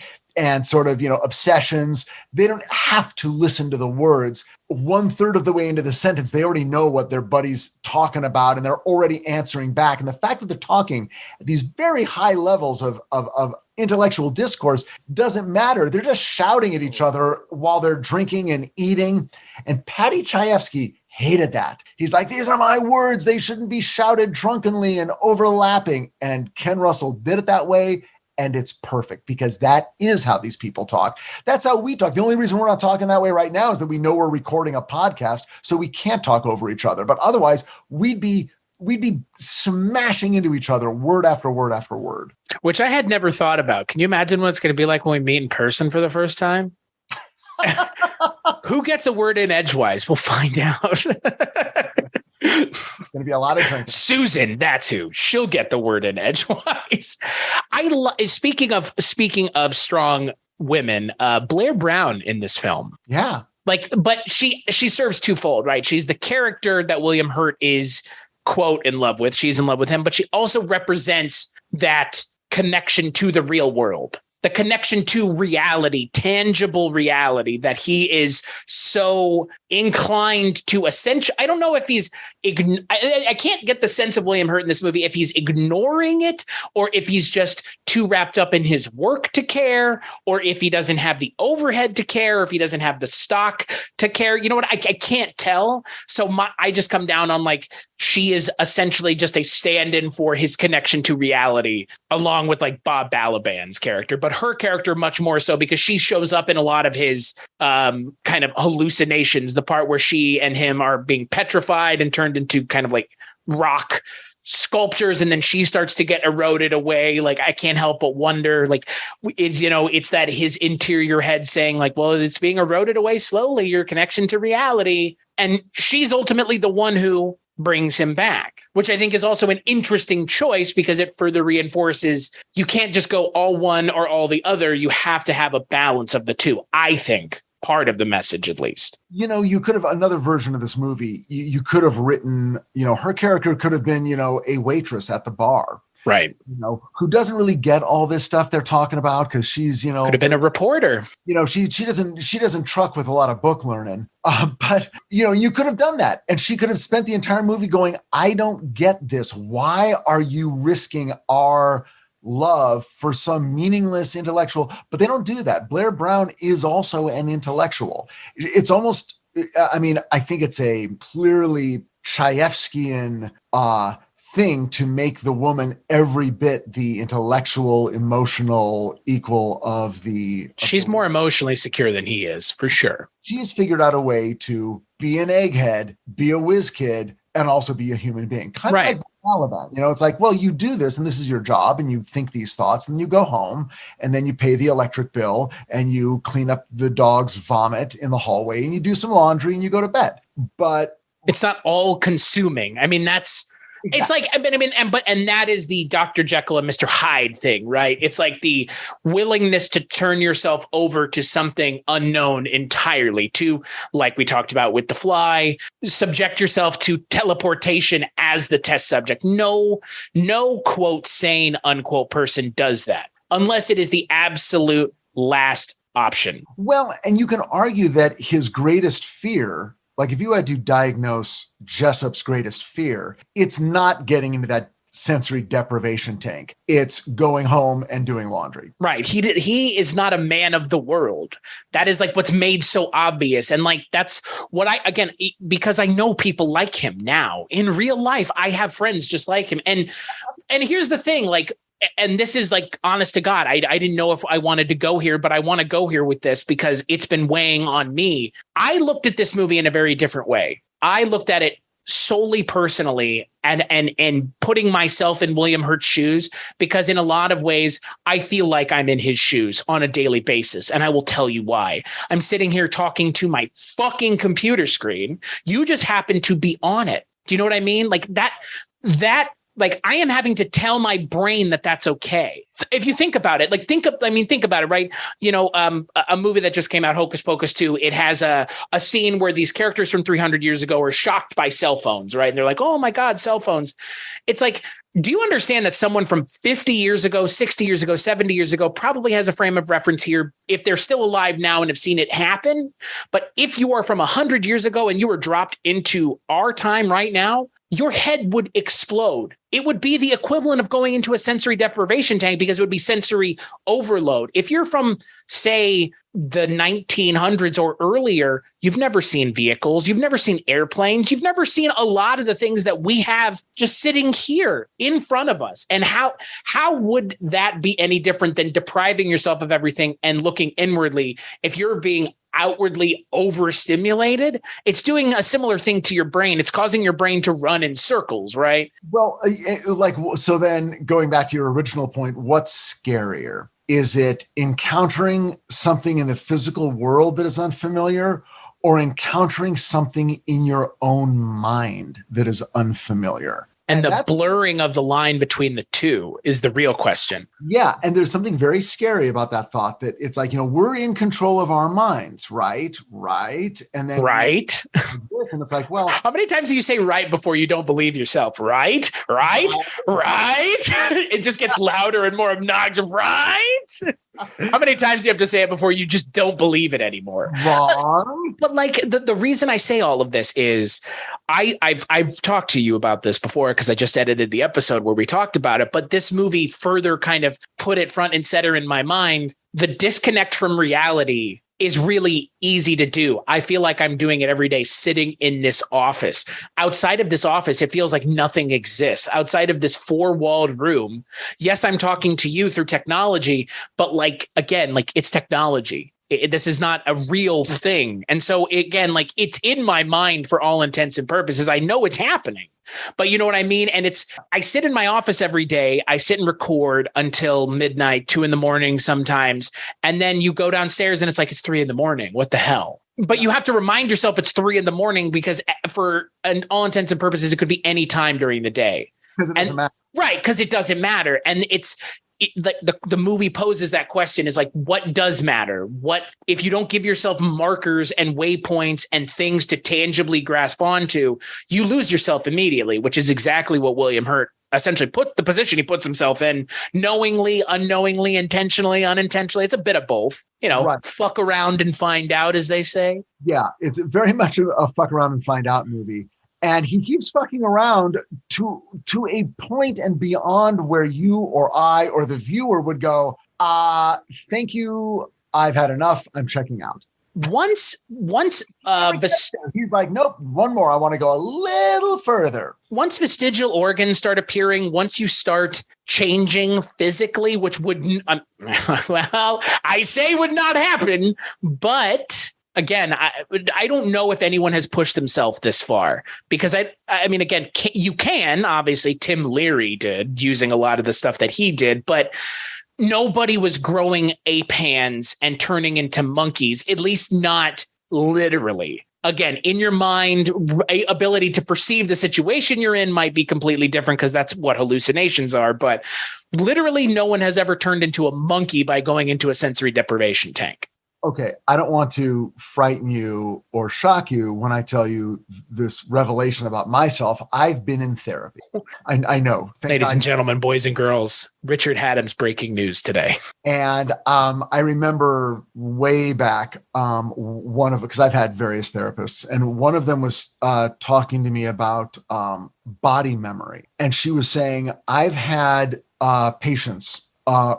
sort of, obsessions. They don't have to listen to the words. 1/3 of the way into the sentence, they already know what their buddy's talking about and they're already answering back. And the fact that they're talking at these very high levels of intellectual discourse doesn't matter. They're just shouting at each other while they're drinking and eating. And Paddy Chayefsky hated that. He's like, these are my words. They shouldn't be shouted drunkenly and overlapping. And Ken Russell did it that way. And it's perfect because that is how these people talk. That's how we talk. The only reason we're not talking that way right now is that we know we're recording a podcast, so we can't talk over each other. But otherwise, we'd be smashing into each other word after word after word. Which I had never thought about. Can you imagine what it's going to be like when we meet in person for the first time? Who gets a word in edgewise? We'll find out. It's going to be a lot of drinking. Susan, that's who. She'll get the word in edgewise. Speaking of strong women, Blair Brown in this film. Yeah. But she serves twofold, right? She's the character that William Hurt is, quote, in love with. She's in love with him, but she also represents that connection to the real world. the connection to reality, tangible reality, that he is so inclined to essentially, I don't know if he's, I can't get the sense of William Hurt in this movie, if he's ignoring it or if he's just too wrapped up in his work to care, or if he doesn't have the overhead to care, or if he doesn't have the stock to care. You know what? I can't tell. So I just come down on like, she is essentially just a stand-in for his connection to reality, along with like Bob Balaban's character, but her character much more so because she shows up in a lot of his kind of hallucinations, the part where she and him are being petrified and turned into kind of like rock sculptures, and then she starts to get eroded away. Like, I can't help but wonder, like, it's that his interior head saying like, well, it's being eroded away slowly, your connection to reality. And she's ultimately the one who brings him back, which I think is also an interesting choice because it further reinforces you can't just go all one or all the other. You have to have a balance of the two, I think. Part of the message, at least. You could have another version of this movie. You could have written, her character could have been, a waitress at the bar. Right. Who doesn't really get all this stuff they're talking about because she's, could have been a reporter. She doesn't truck with a lot of book learning. But you could have done that, and she could have spent the entire movie going, I don't get this. Why are you risking our love for some meaningless intellectual? But they don't do that. Blair Brown is also an intellectual. It's almost, I think it's a clearly Chayefskyan thing to make the woman every bit the intellectual, emotional equal of the. She's more emotionally secure than he is, for sure. She's figured out a way to be an egghead, be a whiz kid, and also be a human being. Kind of like Balaban. It's like, well, you do this and this is your job and you think these thoughts and you go home and then you pay the electric bill and you clean up the dog's vomit in the hallway and you do some laundry and you go to bed. But it's not all consuming. That's it's like, and that is the Dr. Jekyll and Mr. Hyde thing, right? It's like the willingness to turn yourself over to something unknown entirely, to, like we talked about with The Fly, subject yourself to teleportation as the test subject. No quote sane unquote person does that unless it is the absolute last option. Well, and you can argue that his greatest fear, like if you had to diagnose Jessup's greatest fear, it's not getting into that sensory deprivation tank. It's going home and doing laundry. Right. He is not a man of the world. That is like what's made so obvious. And like, that's what because I know people like him now in real life. I have friends just like him. And here's the thing, like, and this is like, honest to God, I didn't know if I wanted to go here, but I want to go here with this because it's been weighing on me. I looked at this movie in a very different way. I looked at it solely personally and putting myself in William Hurt's shoes, because in a lot of ways, I feel like I'm in his shoes on a daily basis. And I will tell you why. I'm sitting here talking to my fucking computer screen. You just happen to be on it. Do you know what I mean? Like that, like I am having to tell my brain that that's okay. If you think about it, like think about it, right? A movie that just came out, Hocus Pocus 2, it has a scene where these characters from 300 years ago are shocked by cell phones, right? And they're like, oh my God, cell phones. It's like, do you understand that someone from 50 years ago, 60 years ago, 70 years ago probably has a frame of reference here if they're still alive now and have seen it happen? But if you are from 100 years ago and you were dropped into our time right now, your head would explode. It would be the equivalent of going into a sensory deprivation tank because it would be sensory overload. If you're from, say, the 1900s or earlier, you've never seen vehicles, you've never seen airplanes, you've never seen a lot of the things that we have just sitting here in front of us. And how would that be any different than depriving yourself of everything and looking inwardly if you're being outwardly overstimulated? It's doing a similar thing to your brain. It's causing your brain to run in circles, right? Well, so then going back to your original point, what's scarier? Is it encountering something in the physical world that is unfamiliar, or encountering something in your own mind that is unfamiliar? And the blurring of the line between the two is the real question. Yeah. And there's something very scary about that thought, that it's like, we're in control of our minds, right? Right. And then right. This, and it's like, well, how many times do you say right before you don't believe yourself? Right. Right. Right. It just gets louder and more obnoxious. Right. How many times do you have to say it before you just don't believe it anymore? Wrong. But like the reason I say all of this is I've talked to you about this before because I just edited the episode where we talked about it. But this movie further kind of put it front and center in my mind. The disconnect from reality is really easy to do. I feel like I'm doing it every day sitting in this office. Outside of this office, it feels like nothing exists. Outside of this four-walled room, yes, I'm talking to you through technology, but like, again, like it's technology. This is not a real thing. And so again, like it's in my mind for all intents and purposes. I know it's happening, but you know what I mean? And I sit in my office every day. I sit and record until midnight, 2 a.m. sometimes. And then you go downstairs and it's like, it's 3 a.m. What the hell? But you have to remind yourself it's 3 a.m. because for all intents and purposes, it could be any time during the day. Because it doesn't matter. Right. Because it doesn't matter. And the movie poses that question is like, what does matter? What if you don't give yourself markers and waypoints and things to tangibly grasp onto, you lose yourself immediately, which is exactly what William Hurt essentially put the position he puts himself in, knowingly, unknowingly, intentionally, unintentionally. It's a bit of both, right. Fuck around and find out, as they say. Yeah, it's very much a fuck around and find out movie. And he keeps fucking around to a point and beyond where you or I or the viewer would go, thank you. I've had enough. I'm checking out. Once he's like, nope, one more. I want to go a little further. Once vestigial organs start appearing, once you start changing physically, which wouldn't, well, I say would not happen, but again, I don't know if anyone has pushed themselves this far because I mean, again, you can obviously Tim Leary did using a lot of the stuff that he did, but nobody was growing ape hands and turning into monkeys, at least not literally. Again, in your mind, ability to perceive the situation you're in might be completely different because that's what hallucinations are. But literally no one has ever turned into a monkey by going into a sensory deprivation tank. Okay, I don't want to frighten you or shock you when I tell you this revelation about myself. I've been in therapy. I know. Ladies and gentlemen, boys and girls, Richard Hatem's breaking news today. And I remember way back because I've had various therapists, and one of them was talking to me about body memory. And she was saying, I've had patients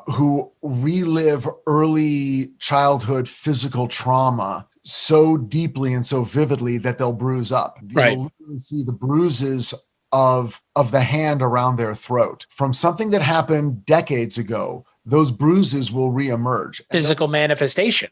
who relive early childhood physical trauma so deeply and so vividly that they'll bruise up. Right. You'll literally see the bruises of the hand around their throat from something that happened decades ago. Those bruises will reemerge. Physical manifestations.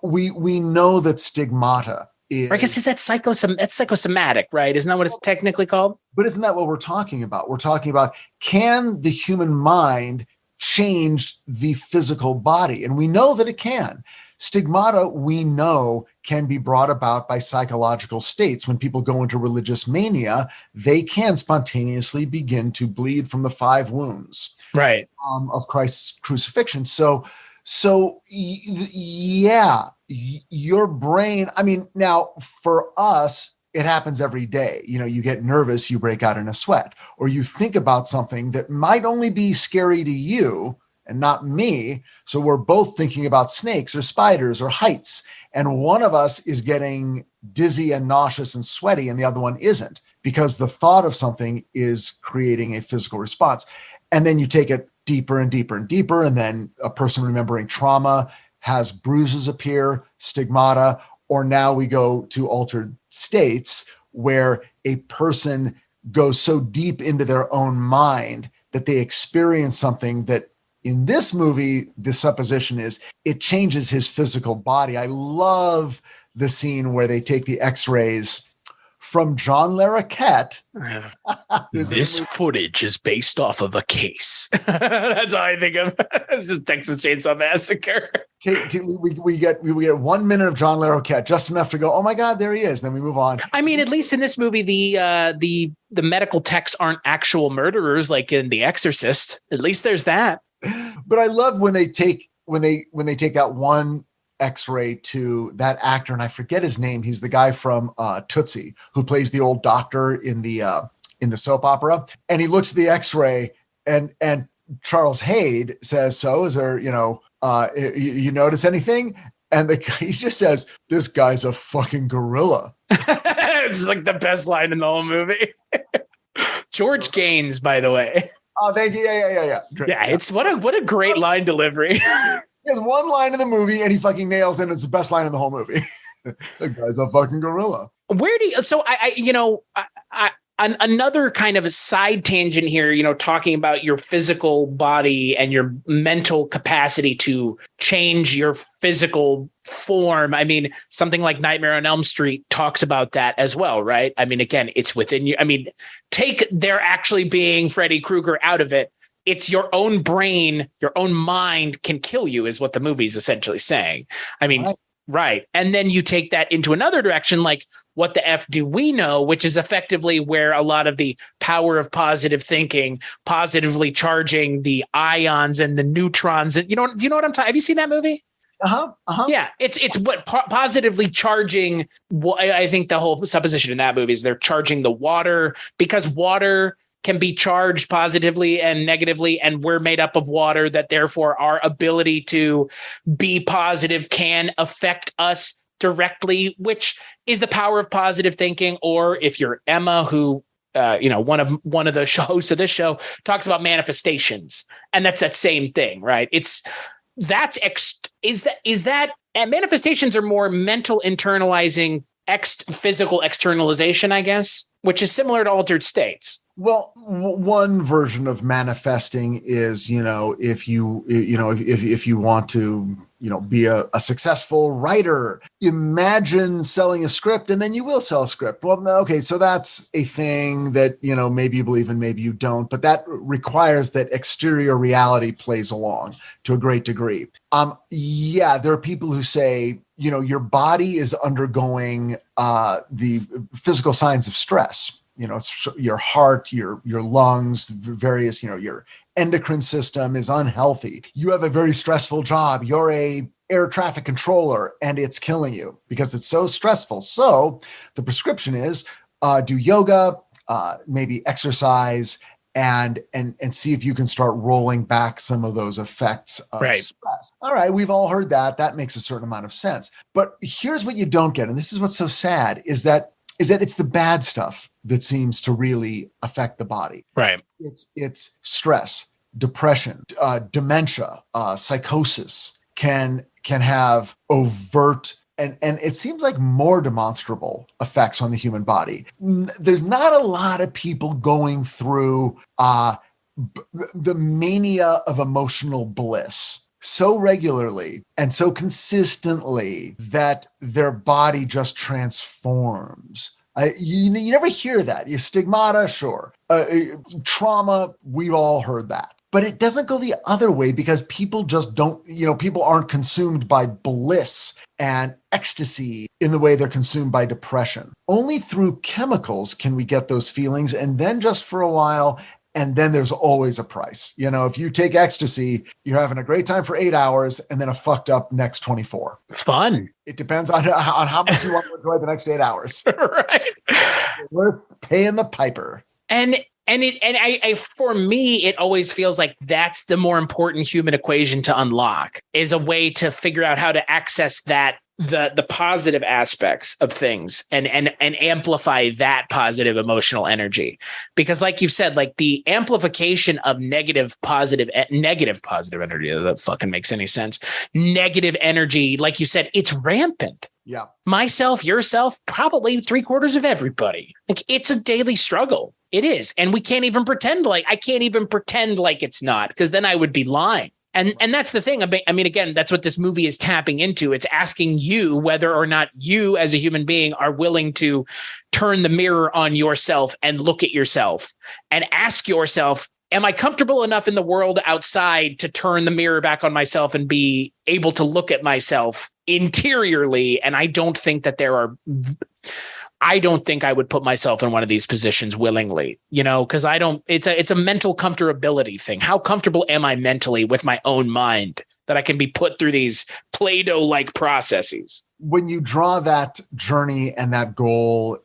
We know that stigmata is, I guess that's psychosomatic, right? Isn't that what it's technically called? But isn't that what we're talking about? We're talking about, can the human mind change the physical body? And we know that it can. Stigmata, we know, can be brought about by psychological states. When people go into religious mania, they can spontaneously begin to bleed from the 5 wounds, right, of Christ's crucifixion. So yeah, your brain, I mean, now for us, it happens every day. You get nervous, you break out in a sweat, or you think about something that might only be scary to you and not me. So we're both thinking about snakes or spiders or heights. And one of us is getting dizzy and nauseous and sweaty, and the other one isn't, because the thought of something is creating a physical response. And then you take it deeper and deeper and deeper. And then a person remembering trauma has bruises appear, stigmata, or now we go to altered states where a person goes so deep into their own mind that they experience something that, in this movie, the supposition is it changes his physical body. I love the scene where they take the x-rays from John Larroquette. This footage is based off of a case. That's all I think of. It's just Texas Chainsaw Massacre. We get 1 minute of John Larroquette, just enough to go, oh my God, there he is. Then we move on. I mean, at least in this movie, the medical techs aren't actual murderers like in The Exorcist. At least there's that. But I love when they take that one x-ray to that actor, and I forget his name. He's the guy from Tootsie, who plays the old doctor in the soap opera. And he looks at the x-ray and Charles Hayde says, so is there, you notice anything? And he just says, this guy's a fucking gorilla. It's like the best line in the whole movie. George Gaines, by the way. Oh, thank you. Yeah. Great. Yeah, it's what a great line delivery. He has one line in the movie and he fucking nails it. And it's the best line in the whole movie. The guy's a fucking gorilla. Where do you, so another kind of a side tangent here, talking about your physical body and your mental capacity to change your physical form. I mean, something like Nightmare on Elm Street talks about that as well, right? I mean, again, it's within you. I mean, take there actually being Freddy Krueger out of it. It's your own brain, your own mind can kill you is what the movie's essentially saying. I mean, right. And then you take that into another direction, like what the F do we know, which is effectively where a lot of the power of positive thinking, positively charging the ions and the neutrons. And do you know what I'm talking? Have you seen that movie? Yeah, it's what positively charging. I think the whole supposition in that movie is they're charging the water because water can be charged positively and negatively, and we're made up of water, that therefore our ability to be positive can affect us directly, which is the power of positive thinking. Or if you're Emma, who one of the hosts of this show talks about manifestations, and that's that same thing, right? And manifestations are more mental internalizing, physical externalization, I guess, which is similar to altered states. Well, one version of manifesting is, if you want to, be a successful writer, imagine selling a script and then you will sell a script. Well, okay, so that's a thing that, maybe you believe in, maybe you don't, but that requires that exterior reality plays along to a great degree. Yeah, there are people who say, your body is undergoing the physical signs of stress. It's your heart, your lungs, various, your endocrine system is unhealthy. You have a very stressful job. You're a air traffic controller and it's killing you because it's so stressful. So the prescription is do yoga, maybe exercise, and see if you can start rolling back some of those effects of stress. All right, we've all heard that. That makes a certain amount of sense. But here's what you don't get, and this is what's so sad, is that it's the bad stuff that seems to really affect the body. Right. It's stress, depression, dementia, psychosis can have overt and it seems like more demonstrable effects on the human body. There's not a lot of people going through the mania of emotional bliss so regularly and so consistently that their body just transforms. You never hear that. Stigmata, sure. Trauma, we've all heard that. But it doesn't go the other way because people just don't, people aren't consumed by bliss and ecstasy in the way they're consumed by depression. Only through chemicals can we get those feelings, and then just for a while. And then there's always a price. If you take ecstasy, you're having a great time for 8 hours and then a fucked up next 24. Fun. It depends on how much you want to enjoy the next 8 hours. Right. Worth paying the piper. And for me, it always feels like that's the more important human equation to unlock, is a way to figure out how to access that, the positive aspects of things and amplify that positive emotional energy. Because like you've said, like the amplification of negative positive energy, that fucking makes any sense. Negative energy, like you said, it's rampant. Yeah. Myself, yourself, probably 3/4 of everybody. Like it's a daily struggle. It is. And I can't even pretend like it's not, because then I would be lying. And that's the thing. I mean, again, that's what this movie is tapping into. It's asking you whether or not you as a human being are willing to turn the mirror on yourself and look at yourself and ask yourself, am I comfortable enough in the world outside to turn the mirror back on myself and be able to look at myself interiorly? And I don't think I would put myself in one of these positions willingly, because it's a mental comfortability thing. How comfortable am I mentally with my own mind that I can be put through these Play-Doh-like processes? When you draw that journey and that goal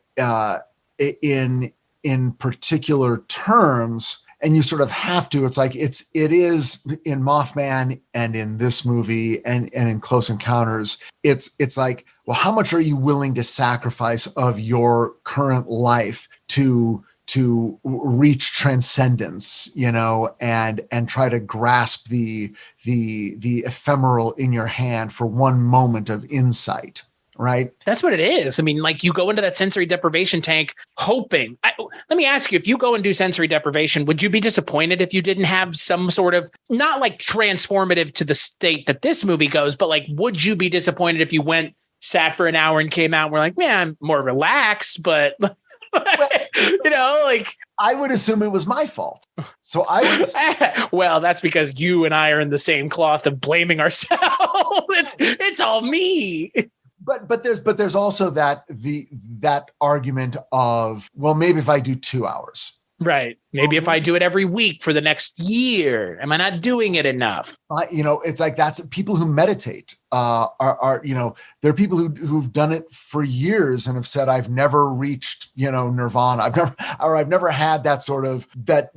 in particular terms, and you sort of have to. It's like it is in Mothman and in this movie and in Close Encounters. It's like, well, how much are you willing to sacrifice of your current life to reach transcendence, and try to grasp the ephemeral in your hand for one moment of insight. Right. That's what it is. I mean, like, you go into that sensory deprivation tank hoping. Let me ask you, if you go and do sensory deprivation, would you be disappointed if you didn't have some sort of, not like transformative to the state that this movie goes, but like, would you be disappointed if you went, sat for an hour and came out and were like, man, I'm more relaxed, but like, I would assume it was my fault. So well, that's because you and I are in the same cloth of blaming ourselves. It's all me. But there's also that argument of, well, maybe if I do 2 hours. Right. Maybe if I do it every week for the next year, am I not doing it enough? It's like, that's people who meditate are there are people who've done it for years and have said, I've never reached, nirvana. I've never had that sort of that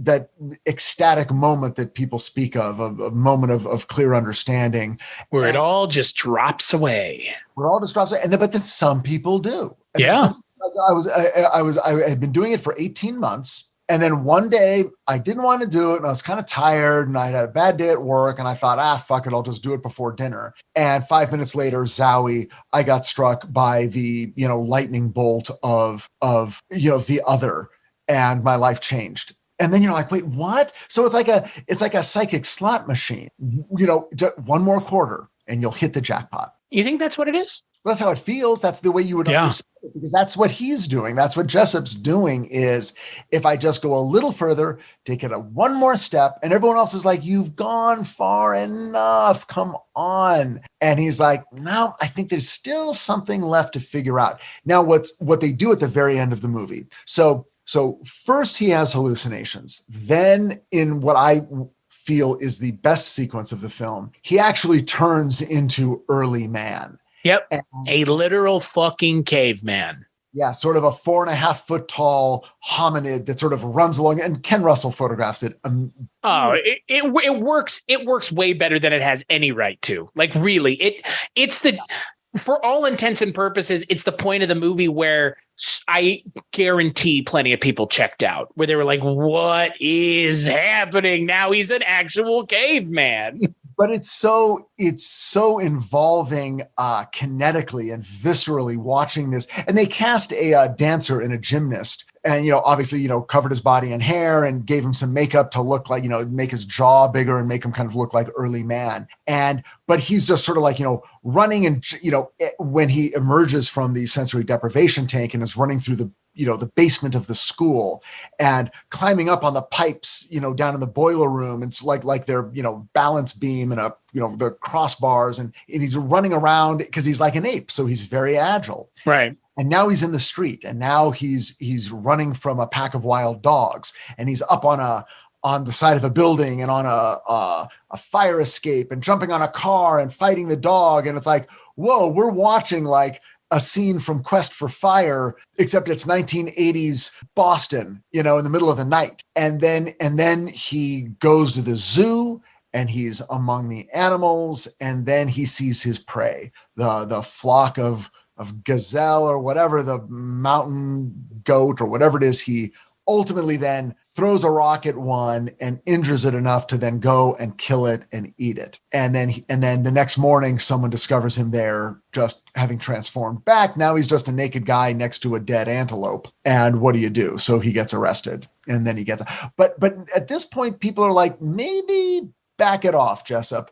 ecstatic moment that people speak of a moment of clear understanding where it all just drops away. But then some people do. And yeah. I had been doing it for 18 months. And then one day I didn't want to do it and I was kind of tired and I had a bad day at work and I thought, fuck it, I'll just do it before dinner. And 5 minutes later, zowie, I got struck by the, lightning bolt of the other, and my life changed. And then you're like, wait, what? So it's like a psychic slot machine, one more quarter and you'll hit the jackpot. You think that's what it is? That's how it feels. That's the way you would understand it, because that's what he's doing. That's what Jessup's doing is, if I just go a little further, take it one more step, and everyone else is like, you've gone far enough. Come on. And he's like, no, I think there's still something left to figure out. Now, what they do at the very end of the movie. So first he has hallucinations. Then in what I feel is the best sequence of the film, he actually turns into early man. Yep. A literal fucking caveman. Yeah. Sort of a 4.5 foot tall hominid that sort of runs along, and Ken Russell photographs it. It works. It works way better than it has any right to. Like, really, for all intents and purposes, it's the point of the movie where I guarantee plenty of people checked out, where they were like, what is happening? Now he's an actual caveman. But it's so involving kinetically and viscerally watching this. And they cast a dancer and a gymnast, and obviously covered his body in hair and gave him some makeup to look like, make his jaw bigger and make him kind of look like early man. But he's just sort of like, running, and when he emerges from the sensory deprivation tank and is running through the basement of the school and climbing up on the pipes, down in the boiler room. It's like their, balance beam and the crossbars, and he's running around because he's like an ape. So he's very agile. Right. And now he's in the street, and now he's running from a pack of wild dogs, and he's up on the side of a building and on a fire escape and jumping on a car and fighting the dog. And it's like, whoa, we're watching like a scene from Quest for Fire, except it's 1980s Boston, in the middle of the night. And then he goes to the zoo and he's among the animals, and then he sees his prey, the flock of gazelle or whatever, the mountain goat or whatever it is. He ultimately then throws a rock at one and injures it enough to then go and kill it and eat it. And then the next morning, someone discovers him there, just having transformed back. Now he's just a naked guy next to a dead antelope. And what do you do? So he gets arrested, and then he gets, but at this point, people are like, maybe back it off, Jessup.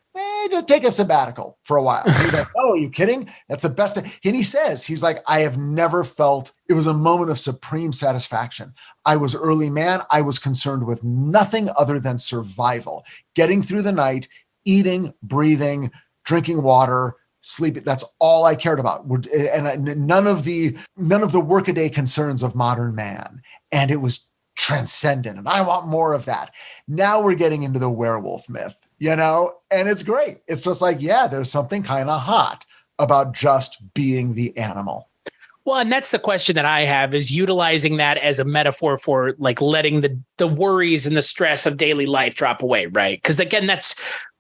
Just take a sabbatical for a while. And he's like, oh, are you kidding? That's the best. And he says, he's like, I have never felt, it was a moment of supreme satisfaction. I was early man. I was concerned with nothing other than survival, getting through the night, eating, breathing, drinking water, sleeping. That's all I cared about. And none of the workaday concerns of modern man. And it was transcendent. And I want more of that. Now we're getting into the werewolf myth. And it's great. It's just like, yeah, there's something kind of hot about just being the animal. Well, and that's the question that I have, is utilizing that as a metaphor for like letting the worries and the stress of daily life drop away, right? Because again, that's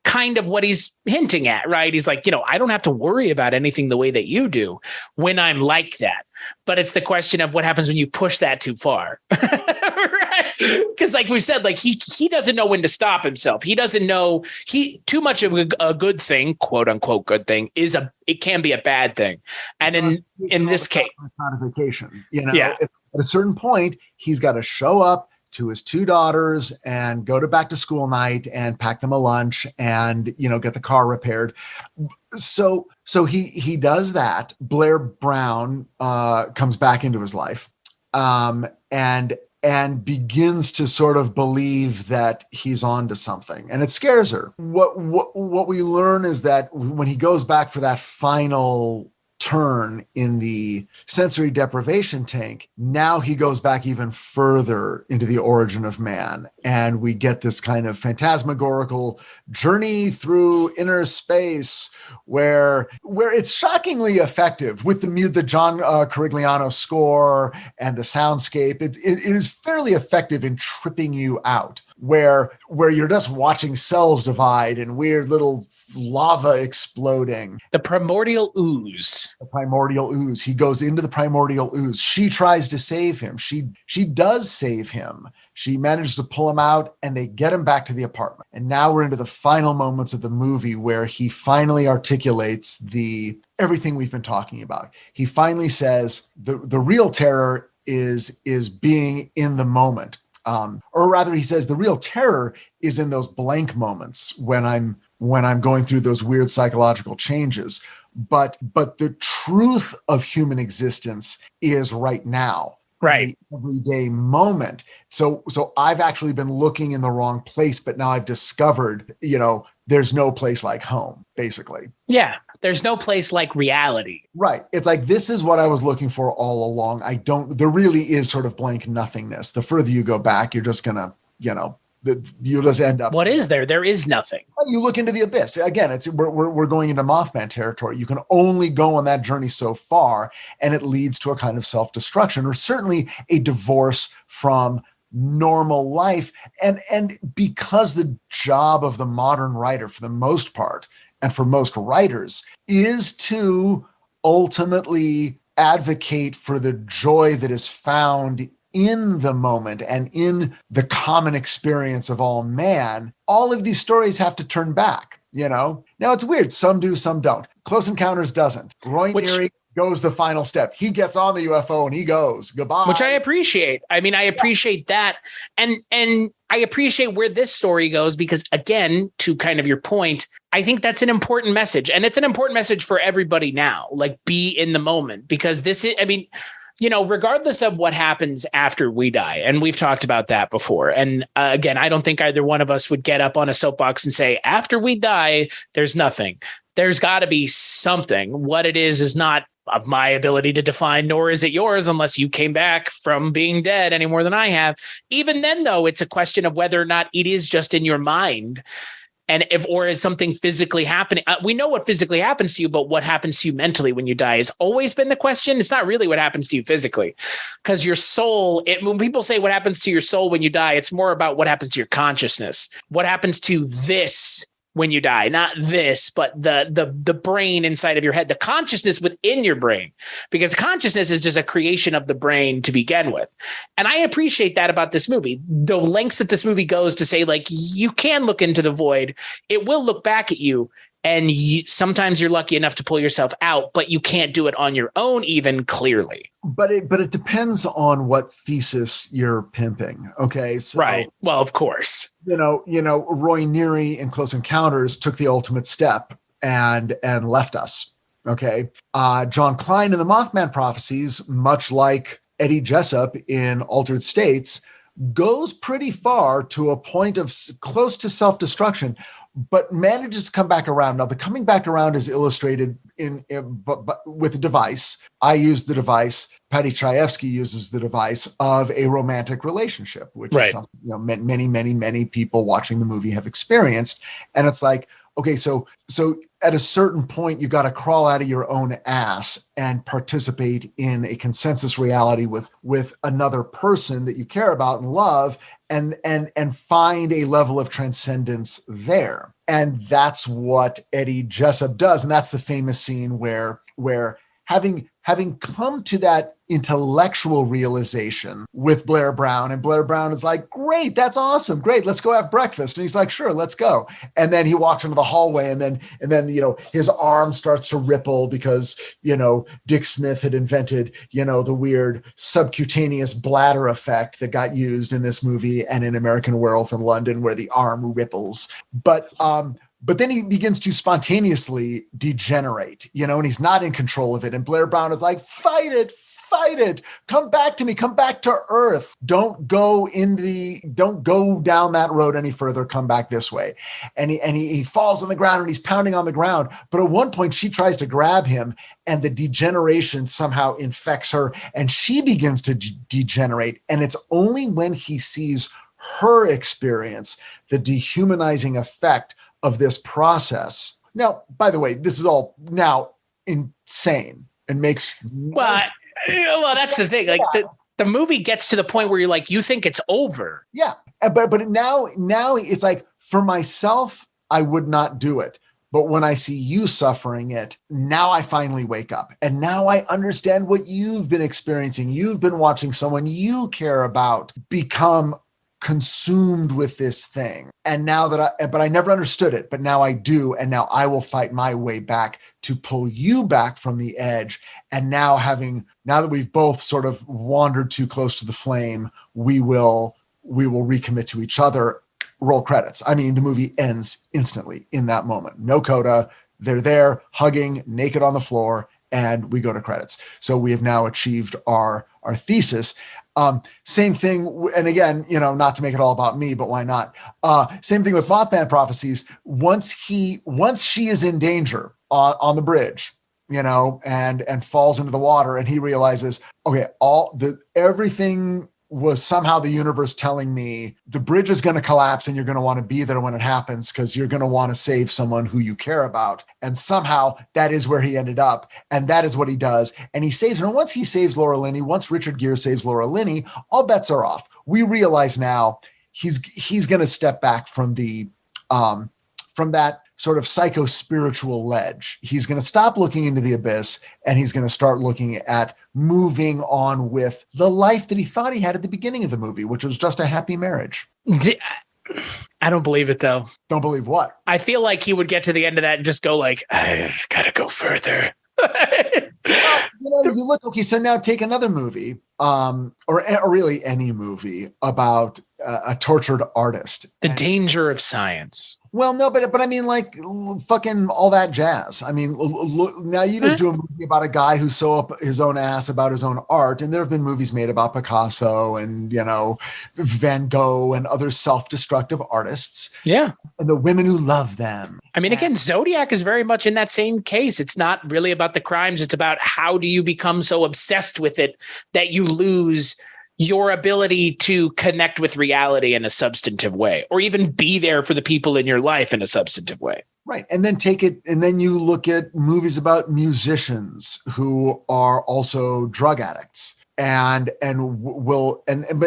kind of what he's hinting at, right? He's like, I don't have to worry about anything the way that you do when I'm like that. But it's the question of what happens when you push that too far. Right? Because like we said, like he doesn't know when to stop himself. He doesn't know too much of a good thing, quote unquote good thing, it can be a bad thing. And in this case, codification, yeah. At a certain point, he's got to show up to his two daughters and go to back to school night and pack them a lunch and, get the car repaired. So he does that. Blair Brown comes back into his life and begins to sort of believe that he's on to something. And it scares her. What we learn is that when he goes back for that final turn in the sensory deprivation tank, now he goes back even further into the origin of man, and we get this kind of phantasmagorical journey through inner space where it's shockingly effective with the John Carigliano score and the soundscape. It is fairly effective in tripping you out, where you're just watching cells divide and weird little lava exploding. The primordial ooze. The primordial ooze. He goes into the primordial ooze. She tries to save him. She does save him. She manages to pull him out, and they get him back to the apartment. And now we're into the final moments of the movie where he finally articulates everything we've been talking about. He finally says the real terror is being in the moment. Or rather, he says the real terror is in those blank moments when I'm going through those weird psychological changes. But the truth of human existence is right now. Right. The everyday moment. So I've actually been looking in the wrong place, but now I've discovered, there's no place like home, basically. Yeah. There's no place like reality. Right. It's like, this is what I was looking for all along. There really is sort of blank nothingness. The further you go back, you're just gonna, you'll just end up. What is there? There is nothing. You look into the abyss. Again, we're going into Mothman territory. You can only go on that journey so far, and it leads to a kind of self-destruction, or certainly a divorce from normal life. And because the job of the modern writer, for the most part, and for most writers, is to ultimately advocate for the joy that is found in the moment and in the common experience of all man, all of these stories have to turn back, Now it's weird. Some do, some don't. Close Encounters doesn't. Roy Neary goes the final step. He gets on the UFO and he goes, goodbye. Which I appreciate. I mean, I appreciate that. And I appreciate where this story goes because, again, to kind of your point, I think that's an important message. And it's an important message for everybody now, like be in the moment, because this is, regardless of what happens after we die, and we've talked about that before. And again, I don't think either one of us would get up on a soapbox and say, after we die, there's nothing. There's got to be something. What it is not of my ability to define, nor is it yours unless you came back from being dead any more than I have. Even then, though, it's a question of whether or not it is just in your mind. And or is something physically happening? We know what physically happens to you, but what happens to you mentally when you die has always been the question. It's not really what happens to you physically, because your soul, when people say what happens to your soul when you die, it's more about what happens to your consciousness. What happens to this when you die, not this, but the brain inside of your head, the consciousness within your brain, because consciousness is just a creation of the brain to begin with. And I appreciate that about this movie, the lengths that this movie goes to say, like, you can look into the void. It will look back at you. And sometimes you're lucky enough to pull yourself out, but you can't do it on your own, even clearly. But it depends on what thesis you're pimping. Okay. So, right. Well, of course. Roy Neary in Close Encounters took the ultimate step and left us. Okay. John Klein in the Mothman Prophecies, much like Eddie Jessup in Altered States, goes pretty far to a point of close to self-destruction, but manages to come back around. Now, the coming back around is illustrated but with a device. I use the device. Paddy Chayefsky uses the device of a romantic relationship, which is something many people watching the movie have experienced. And it's like, okay, so at a certain point, you got to crawl out of your own ass and participate in a consensus reality with another person that you care about and love, and find a level of transcendence there. And that's what Eddie Jessup does. And that's the famous scene where having come to that intellectual realization with Blair Brown, and Blair Brown is like, great, that's awesome. Great. Let's go have breakfast. And he's like, sure, let's go. And then he walks into the hallway, and then, his arm starts to ripple because, Dick Smith had invented, the weird subcutaneous bladder effect that got used in this movie and in American Werewolf in London, where the arm ripples. But then he begins to spontaneously degenerate, and he's not in control of it. And Blair Brown is like, fight it. Come back to me. Come back to Earth. Don't go down that road any further. Come back this way. And he falls on the ground, and he's pounding on the ground. But at one point she tries to grab him, and the degeneration somehow infects her, and she begins to degenerate. And it's only when he sees her experience the dehumanizing effect of this process. Now, by the way, this is all now insane and makes well, that's the thing. Like the movie gets to the point where you're like, you think it's over. Yeah. But now it's like, for myself, I would not do it. But when I see you suffering it, now I finally wake up. And now I understand what you've been experiencing. You've been watching someone you care about become consumed with this thing. And now but I never understood it, but now I do. And now I will fight my way back to pull you back from the edge. And now that we've both sort of wandered too close to the flame, we will recommit to each other. Roll credits. I mean, the movie ends instantly in that moment. No coda. They're there hugging naked on the floor, and we go to credits. So we have now achieved our thesis. Same thing. And again, not to make it all about me, but why not? Same thing with Mothman Prophecies. Once she is in danger on the bridge, and falls into the water, and he realizes, okay, everything was somehow the universe telling me the bridge is going to collapse, and you're going to want to be there when it happens, because you're going to want to save someone who you care about. And somehow that is where he ended up. And that is what he does. And he saves her. And once he saves Laura Linney, once Richard Gere saves Laura Linney, all bets are off. We realize now he's going to step back from from that sort of psycho-spiritual ledge. He's going to stop looking into the abyss, and he's going to start looking at moving on with the life that he thought he had at the beginning of the movie, which was just a happy marriage. I don't believe it, though. Don't believe what? I feel like he would get to the end of that and just go like, I gotta go further. If you look, okay, so now take another movie, or really any movie about a tortured artist. The danger of science. Well, no, but I mean, like, fucking all that jazz. I mean, look, now you just do a movie about a guy who sew up his own ass about his own art. And there have been movies made about Picasso and, Van Gogh and other self-destructive artists. Yeah. And the women who love them. I mean, again, Zodiac is very much in that same case. It's not really about the crimes. It's about how do you become so obsessed with it that you lose your ability to connect with reality in a substantive way, or even be there for the people in your life in a substantive way. Right. And then you look at movies about musicians who are also drug addicts. But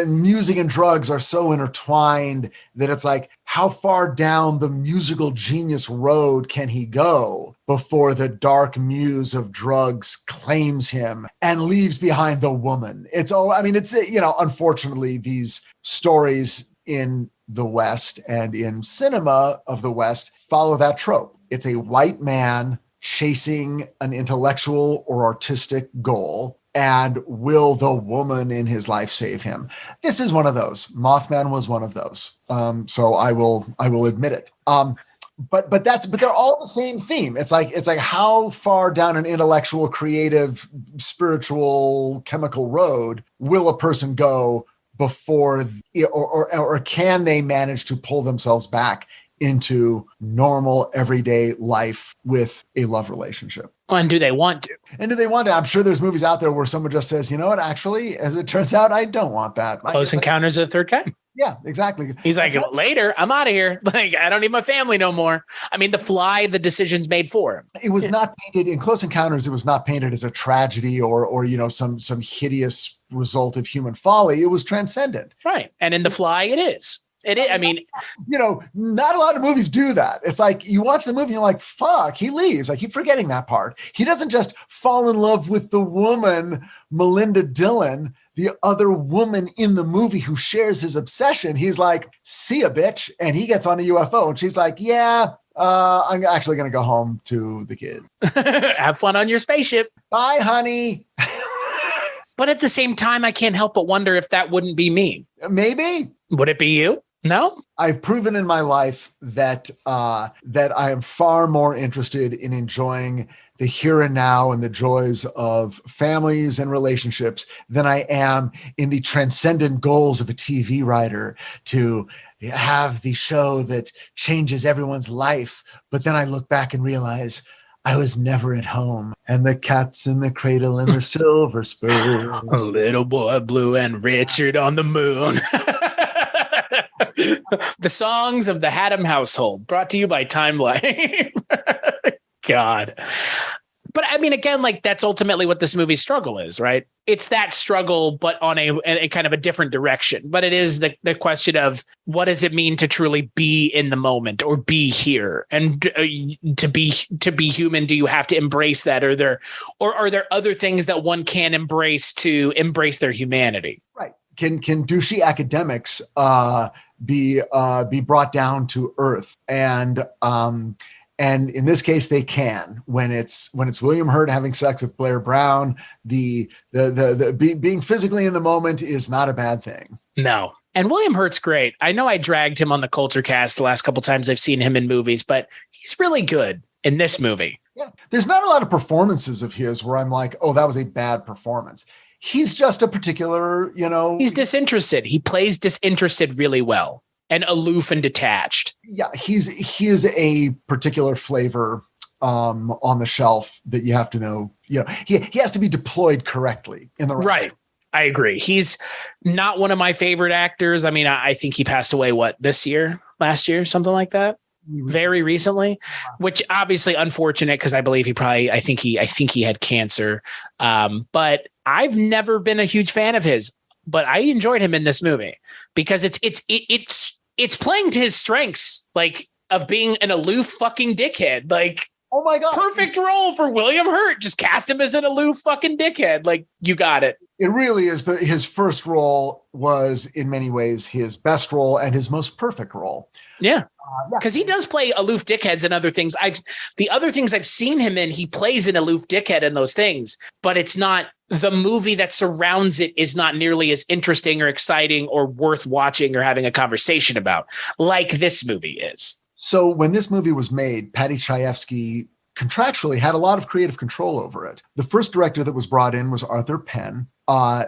music and drugs are so intertwined that it's like, how far down the musical genius road can he go before the dark muse of drugs claims him and leaves behind the woman? Unfortunately, these stories in the West and in cinema of the West follow that trope. It's a white man chasing an intellectual or artistic goal. And will the woman in his life save him? This is one of those. Mothman was one of those. So I will admit it. But they're all the same theme. It's like how far down an intellectual, creative, spiritual, chemical road will a person go before, or can they manage to pull themselves back into normal everyday life with a love relationship? And do they want to? I'm sure there's movies out there where someone just says, you know what, actually, as it turns out, I don't want that. Close Encounters of the Third Kind. Yeah, exactly. He's like, later, I'm out of here. Like, I don't need my family no more. I mean, The Fly, the decision's made for him. It was not painted in Close Encounters. It was not painted as a tragedy or some hideous result of human folly. It was transcendent. Right. And in The Fly, it is. It is. I mean, not a lot of movies do that. It's like you watch the movie and you're like, fuck, he leaves. I keep forgetting that part. He doesn't just fall in love with the woman, Melinda Dillon, the other woman in the movie who shares his obsession. He's like, see ya, bitch. And he gets on a UFO and she's like, yeah, I'm actually going to go home to the kid. Have fun on your spaceship. Bye, honey. But at the same time, I can't help but wonder if that wouldn't be me. Maybe. Would it be you? No? I've proven in my life that I am far more interested in enjoying the here and now and the joys of families and relationships than I am in the transcendent goals of a TV writer to have the show that changes everyone's life. But then I look back and realize I was never at home, and the cat's in the cradle and the silver spoon. Little boy blue and Richard on the moon. The songs of the Hatem household, brought to you by Timeline. God. But I mean, again, like that's ultimately what this movie's struggle is, right? It's that struggle, but on a kind of a different direction. But it is the question of what does it mean to truly be in the moment or be here? And to be human, do you have to embrace that? Or are there other things that one can embrace to embrace their humanity? Right. Can douchey academics be brought down to earth? And in this case, they can. When it's William Hurt having sex with Blair Brown, the being physically in the moment is not a bad thing. No. And William Hurt's great. I know I dragged him on the Culture Cast the last couple times I've seen him in movies, but he's really good in this movie. Yeah. There's not a lot of performances of his where I'm like, oh, that was a bad performance. He's just a particular, He's disinterested. He plays disinterested really well. And aloof and detached. Yeah, he is a particular flavor on the shelf that you have to know. He has to be deployed correctly in the right. I agree. He's not one of my favorite actors. I mean, I think he passed away last year, something like that. Very recently, which obviously unfortunate because I believe I think he had cancer. But I've never been a huge fan of his. But I enjoyed him in this movie because it's playing to his strengths, like of being an aloof fucking dickhead. Like, oh my God, perfect role for William Hurt. Just cast him as an aloof fucking dickhead. Like, you got it. It really is his first role was in many ways his best role and his most perfect role. Yeah. Because he does play aloof dickheads and other things. The other things I've seen him in, he plays an aloof dickhead in those things, but it's not the movie that surrounds it is not nearly as interesting or exciting or worth watching or having a conversation about like this movie is. So when this movie was made, Paddy Chayefsky contractually had a lot of creative control over it. The first director that was brought in was Arthur Penn.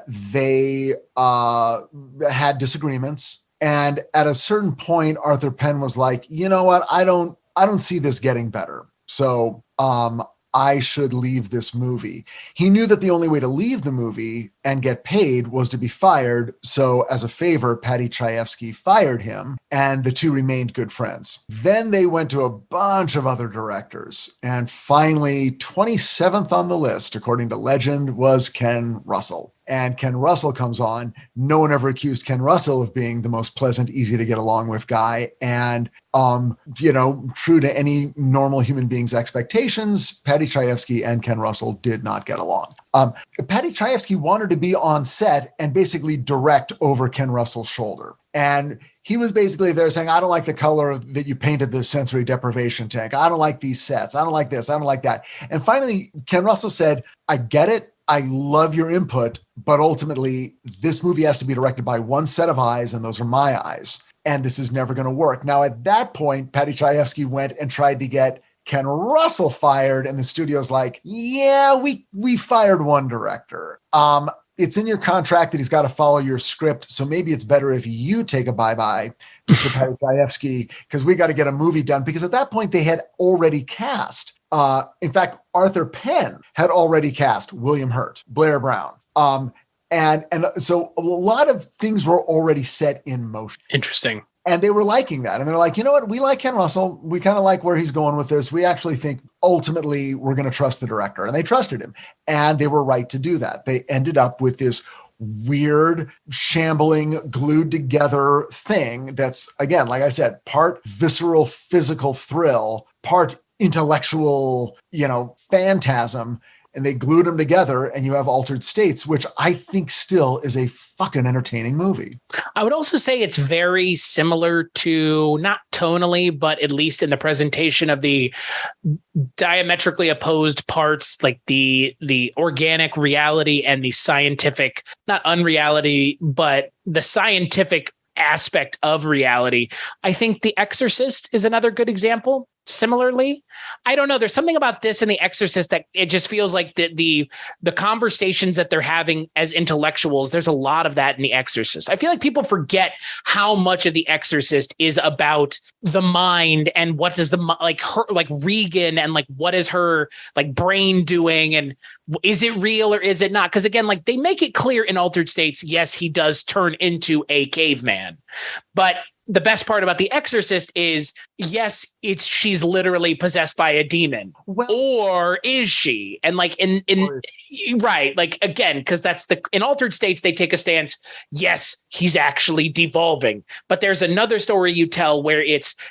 They had disagreements. And at a certain point, Arthur Penn was like, you know what? I don't see this getting better. So I should leave this movie. He knew that the only way to leave the movie and get paid was to be fired. So as a favor, Paddy Chayefsky fired him and the two remained good friends. Then they went to a bunch of other directors. And finally, 27th on the list, according to legend, was Ken Russell. And Ken Russell comes on. No one ever accused Ken Russell of being the most pleasant, easy to get along with guy. And, true to any normal human being's expectations, Paddy Chayefsky and Ken Russell did not get along. Paddy Chayefsky wanted to be on set and basically direct over Ken Russell's shoulder. And he was basically there saying, I don't like the color that you painted the sensory deprivation tank. I don't like these sets. I don't like this. I don't like that. And finally, Ken Russell said, I get it. I love your input, but ultimately this movie has to be directed by one set of eyes, and those are my eyes. And this is never going to work. Now, at that point, Paddy Chayefsky went and tried to get Ken Russell fired, and the studio's like, yeah, we fired one director. It's in your contract that he's got to follow your script, so maybe it's better if you take a bye-bye, Mr. Paddy Chayefsky, because we got to get a movie done. Because at that point, they had already cast. In fact, Arthur Penn had already cast William Hurt, Blair Brown. And so a lot of things were already set in motion. Interesting. And they were liking that. And they're like, you know what? We like Ken Russell. We kind of like where he's going with this. We actually think ultimately we're going to trust the director. And they trusted him. And they were right to do that. They ended up with this weird, shambling, glued together thing that's, again, like I said, part visceral, physical thrill, part intellectual, phantasm. And they glued them together and you have Altered States, which I think still is a fucking entertaining movie. I would also say it's very similar to, not tonally, but at least in the presentation of the diametrically opposed parts, like the organic reality and the scientific, not unreality, but the scientific aspect of reality. I think The Exorcist is another good example. Similarly, I don't know. There's something about this and The Exorcist that it just feels like the conversations that they're having as intellectuals. There's a lot of that in The Exorcist. I feel like people forget how much of The Exorcist is about the mind and what does her Regan and what is her brain doing and is it real or is it not? Because again, they make it clear in Altered States, yes, he does turn into a caveman, but the best part about The Exorcist is, yes, she's literally possessed by a demon, or is she? And right, again, because that's in Altered States, they take a stance. Yes, he's actually devolving, but there's another story you tell where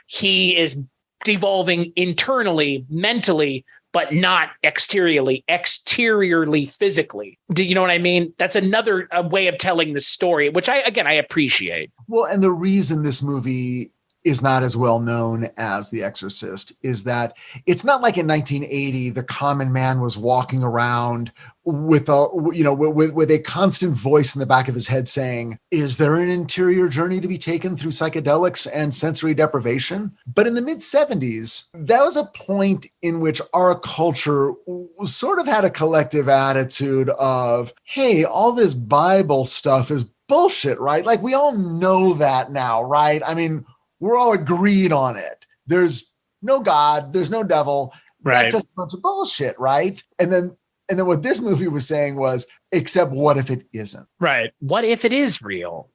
he is devolving internally, mentally, but not exteriorly physically. Do you know what I mean? That's another way of telling the story, which I appreciate. Well, and the reason this movie is not as well known as The Exorcist is that it's not like in 1980, the common man was walking around with a constant voice in the back of his head saying, is there an interior journey to be taken through psychedelics and sensory deprivation? But in the mid 70s, that was a point in which our culture sort of had a collective attitude of, hey, all this Bible stuff is bullshit, right? We all know that now, right? I mean, we're all agreed on it. There's no God, there's no devil. Right. That's just a bunch of bullshit, right? And then what this movie was saying was, except what if it isn't? Right. What if it is real?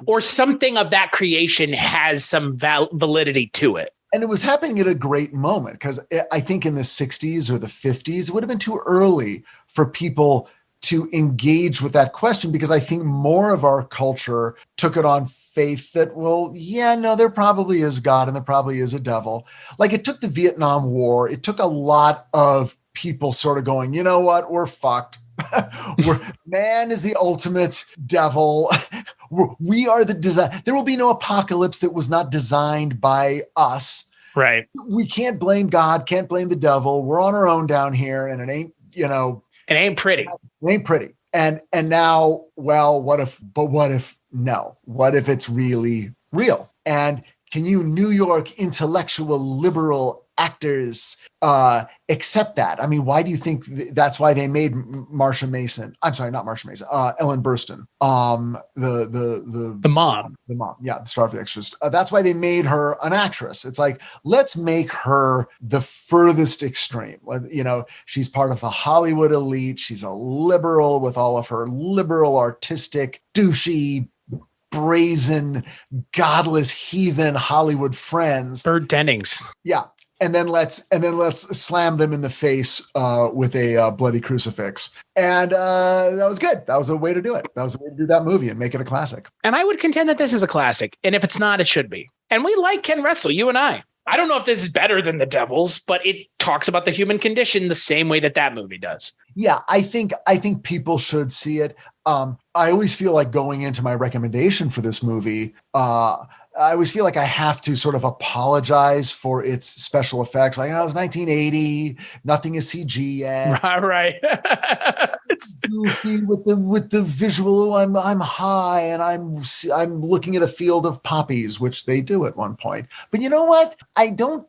Or something of that creation has some validity to it. And it was happening at a great moment because I think in the 60s or the 50s, it would have been too early for people to engage with that question because I think more of our culture took it on faith that, well, yeah, no, there probably is God and there probably is a devil. It took the Vietnam War. It took a lot of people sort of going, you know what, we're fucked. Man is the ultimate devil. We are the design. There will be no apocalypse that was not designed by us. Right. We can't blame God, can't blame the devil. We're on our own down here and it ain't, it ain't pretty. It ain't pretty. And now, well, what if it's really real? And can you New York intellectual liberal actors accept that? I mean, why do you think that's why they made Marsha Mason? I'm sorry, not Marsha Mason. Ellen Burstyn, the mom. Yeah, the star of The Exorcist. That's why they made her an actress. It's let's make her the furthest extreme. She's part of the Hollywood elite. She's a liberal with all of her liberal, artistic, douchey, brazen, godless, heathen Hollywood friends. Bird Dennings. Yeah. And then let's slam them in the face with a bloody crucifix. And that was good. That was a way to do it. That was a way to do that movie and make it a classic. And I would contend that this is a classic. And if it's not, it should be. And we like Ken Russell, you and I. I don't know if this is better than The Devils, but it talks about the human condition the same way that movie does. Yeah, I think people should see it. I always feel like going into my recommendation for this movie, I always feel like I have to sort of apologize for its special effects. It was 1980, nothing is CG yet. Right. It's goofy with the visual. I'm high and I'm looking at a field of poppies, which they do at one point. But you know what? I don't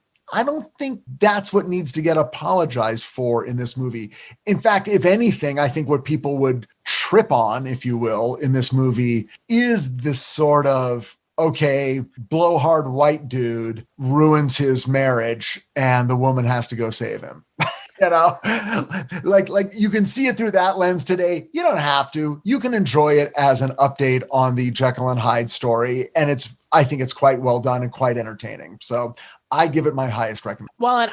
think that's what needs to get apologized for in this movie. In fact, if anything, I think what people would trip on, if you will, in this movie is this sort of, okay, blowhard white dude ruins his marriage and the woman has to go save him. You know, like you can see it through that lens today. You don't have to. You can enjoy it as an update on the Jekyll and Hyde story, and I think it's quite well done and quite entertaining. So I give it my highest recommendation. Well, and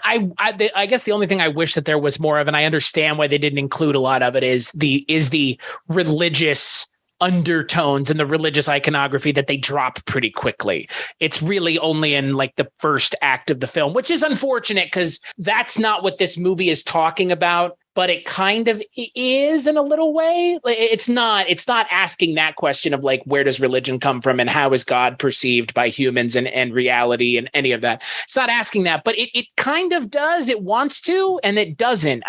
I guess the only thing I wish that there was more of, and I understand why they didn't include a lot of it, is the religious undertones and the religious iconography that they drop pretty quickly. It's really only in like the first act of the film, which is unfortunate because that's not what this movie is talking about. But it kind of is in a little way. It's not asking that question of like, where does religion come from and how is God perceived by humans and reality and any of that. It's not asking that, but it kind of does. It wants to, and it doesn't.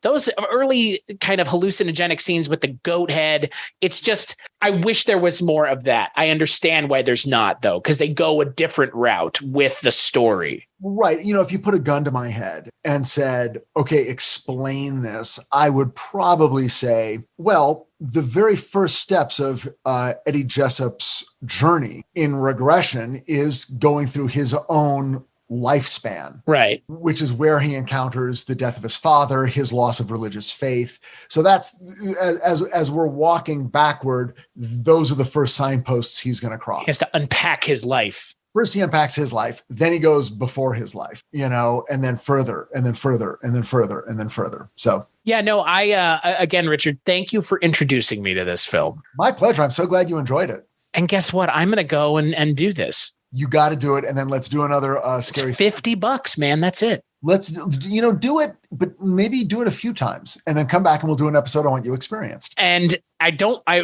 Those early kind of hallucinogenic scenes with the goat head, it's just, I wish there was more of that. I understand why there's not though, because they go a different route with the story. Right. You know, if you put a gun to my head and said, okay, explain this, I would probably say, well, the very first steps of Eddie Jessup's journey in regression is going through his own lifespan. Right. Which is where he encounters the death of his father, his loss of religious faith. So that's, as we're walking backward, those are the first signposts he's going to cross. He has to unpack his life. First, he unpacks his life, then he goes before his life, you know, and then further, and then further, and then further, and then further. So, yeah, no, again, Richard, thank you for introducing me to this film. My pleasure. I'm so glad you enjoyed it. And guess what? I'm going to go and do this. You got to do it. And then let's do another scary. It's $50, man. That's it. Let's, do it, but maybe do it a few times and then come back and we'll do an episode on what you experienced. And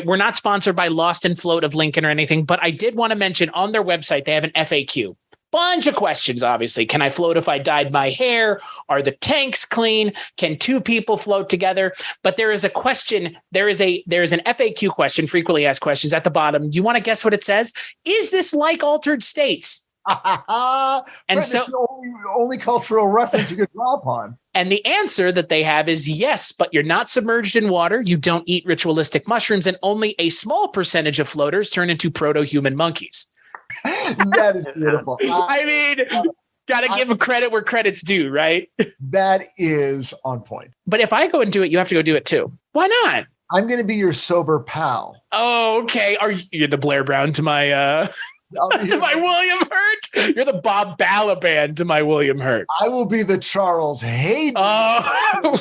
we're not sponsored by Lost and Float of Lincoln or anything, but I did want to mention on their website, they have an FAQ. Bunch of questions, obviously. Can I float if I dyed my hair? Are the tanks clean? Can two people float together? But there is a question. There is an FAQ question, frequently asked questions at the bottom. Do you want to guess what it says? Is this like Altered States? And so the only cultural reference you could draw upon. And the answer that they have is yes, but you're not submerged in water. You don't eat ritualistic mushrooms, and only a small percentage of floaters turn into proto-human monkeys. That is beautiful. I mean, got to give credit where credit's due, right? That is on point. But if I go and do it, you have to go do it too. Why not? I'm going to be your sober pal. Oh, okay. You're the Blair Brown to my to my William Hurt. You're the Bob Balaban to my William Hurt. I will be the Charles Hatem. Oh,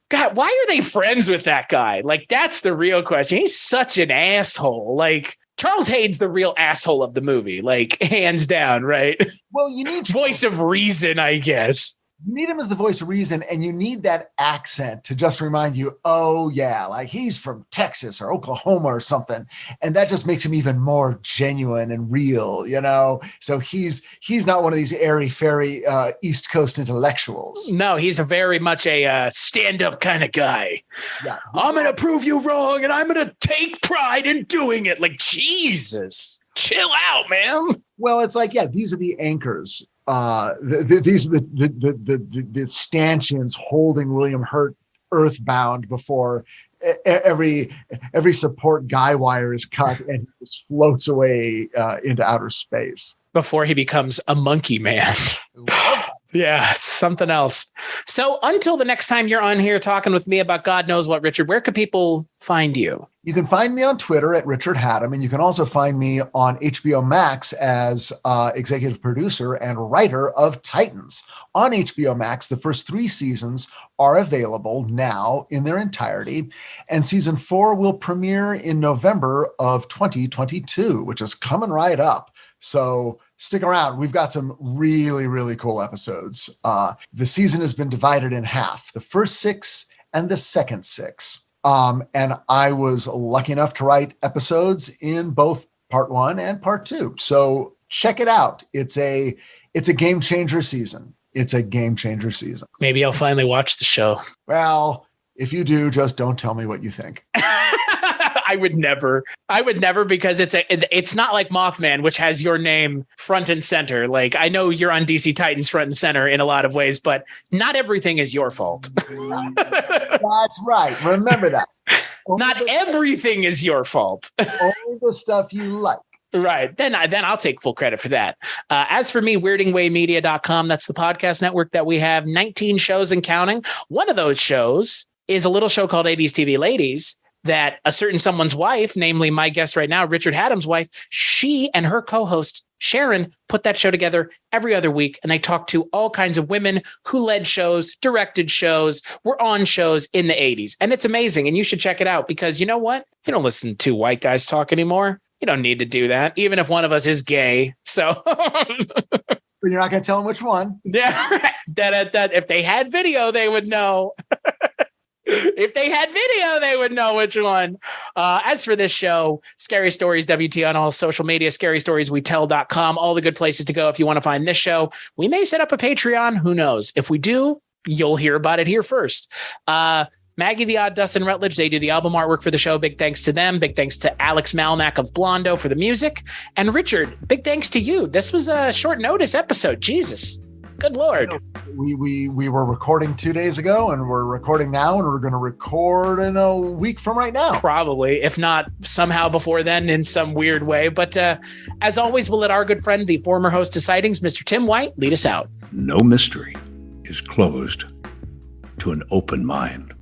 God, why are they friends with that guy? Like, that's the real question. He's such an asshole. Like, Charles Hayden's the real asshole of the movie, like, hands down, right? Well, you need voice of reason, I guess. You need him as the voice of reason, and you need that accent to just remind you, oh, yeah, like he's from Texas or Oklahoma or something. And that just makes him even more genuine and real, you know? So he's not one of these airy-fairy East Coast intellectuals. No, he's very much a stand-up kind of guy. Yeah. I'm going to prove you wrong, and I'm going to take pride in doing it. Like, Jesus, chill out, man. Well, it's like, yeah, these are the anchors. These are the stanchions holding William Hurt earthbound before every support guy wire is cut and he just floats away into outer space before he becomes a monkey man. Yeah, it's something else. So until the next time you're on here talking with me about God knows what, Richard, where could people find you? You can find me on Twitter at Richard Hatem, and you can also find me on HBO Max as executive producer and writer of Titans. On HBO Max, the first 3 seasons are available now in their entirety, and season 4 will premiere in November of 2022, which is coming right up. So stick around. We've got some really, really cool episodes. The season has been divided in half, the first 6 and the second 6. And I was lucky enough to write episodes in both part 1 and part 2. So check it out. It's a game changer season. It's a game changer season. Maybe I'll finally watch the show. Well, if you do, just don't tell me what you think. I would never because it's not like Mothman, which has your name front and center. Like, I know you're on DC Titans front and center in a lot of ways, but not everything is your fault. That's right. Remember that. Not everything is your fault. Only the stuff you like. Right. Then I'll take full credit for that. As for me, weirdingwaymedia.com, that's the podcast network that we have 19 shows and counting. One of those shows is a little show called 80s TV Ladies that a certain someone's wife, namely my guest right now, Richard Hatem's wife, she and her co-host Sharon put that show together every other week. And they talk to all kinds of women who led shows, directed shows, were on shows in the 80s. And it's amazing. And you should check it out because you know what? You don't listen to white guys talk anymore. You don't need to do that, even if one of us is gay. So but you're not going to tell them which one. Yeah. That if they had video, they would know. If they had video, they would know which one. As for this show, Scary Stories WT on all social media, scarystorieswetell.com, all the good places to go if you want to find this show. We may set up a Patreon. Who knows? If we do, you'll hear about it here first. Maggie the Odd, Dustin Rutledge, they do the album artwork for the show. Big thanks to them. Big thanks to Alex Malnack of Blondo for the music. And Richard, big thanks to you. This was a short notice episode. Jesus. Good Lord. We were recording 2 days ago and we're recording now and we're going to record in a week from right now. Probably, if not somehow before then in some weird way. But as always, we'll let our good friend, the former host of Sightings, Mr. Tim White, lead us out. No mystery is closed to an open mind.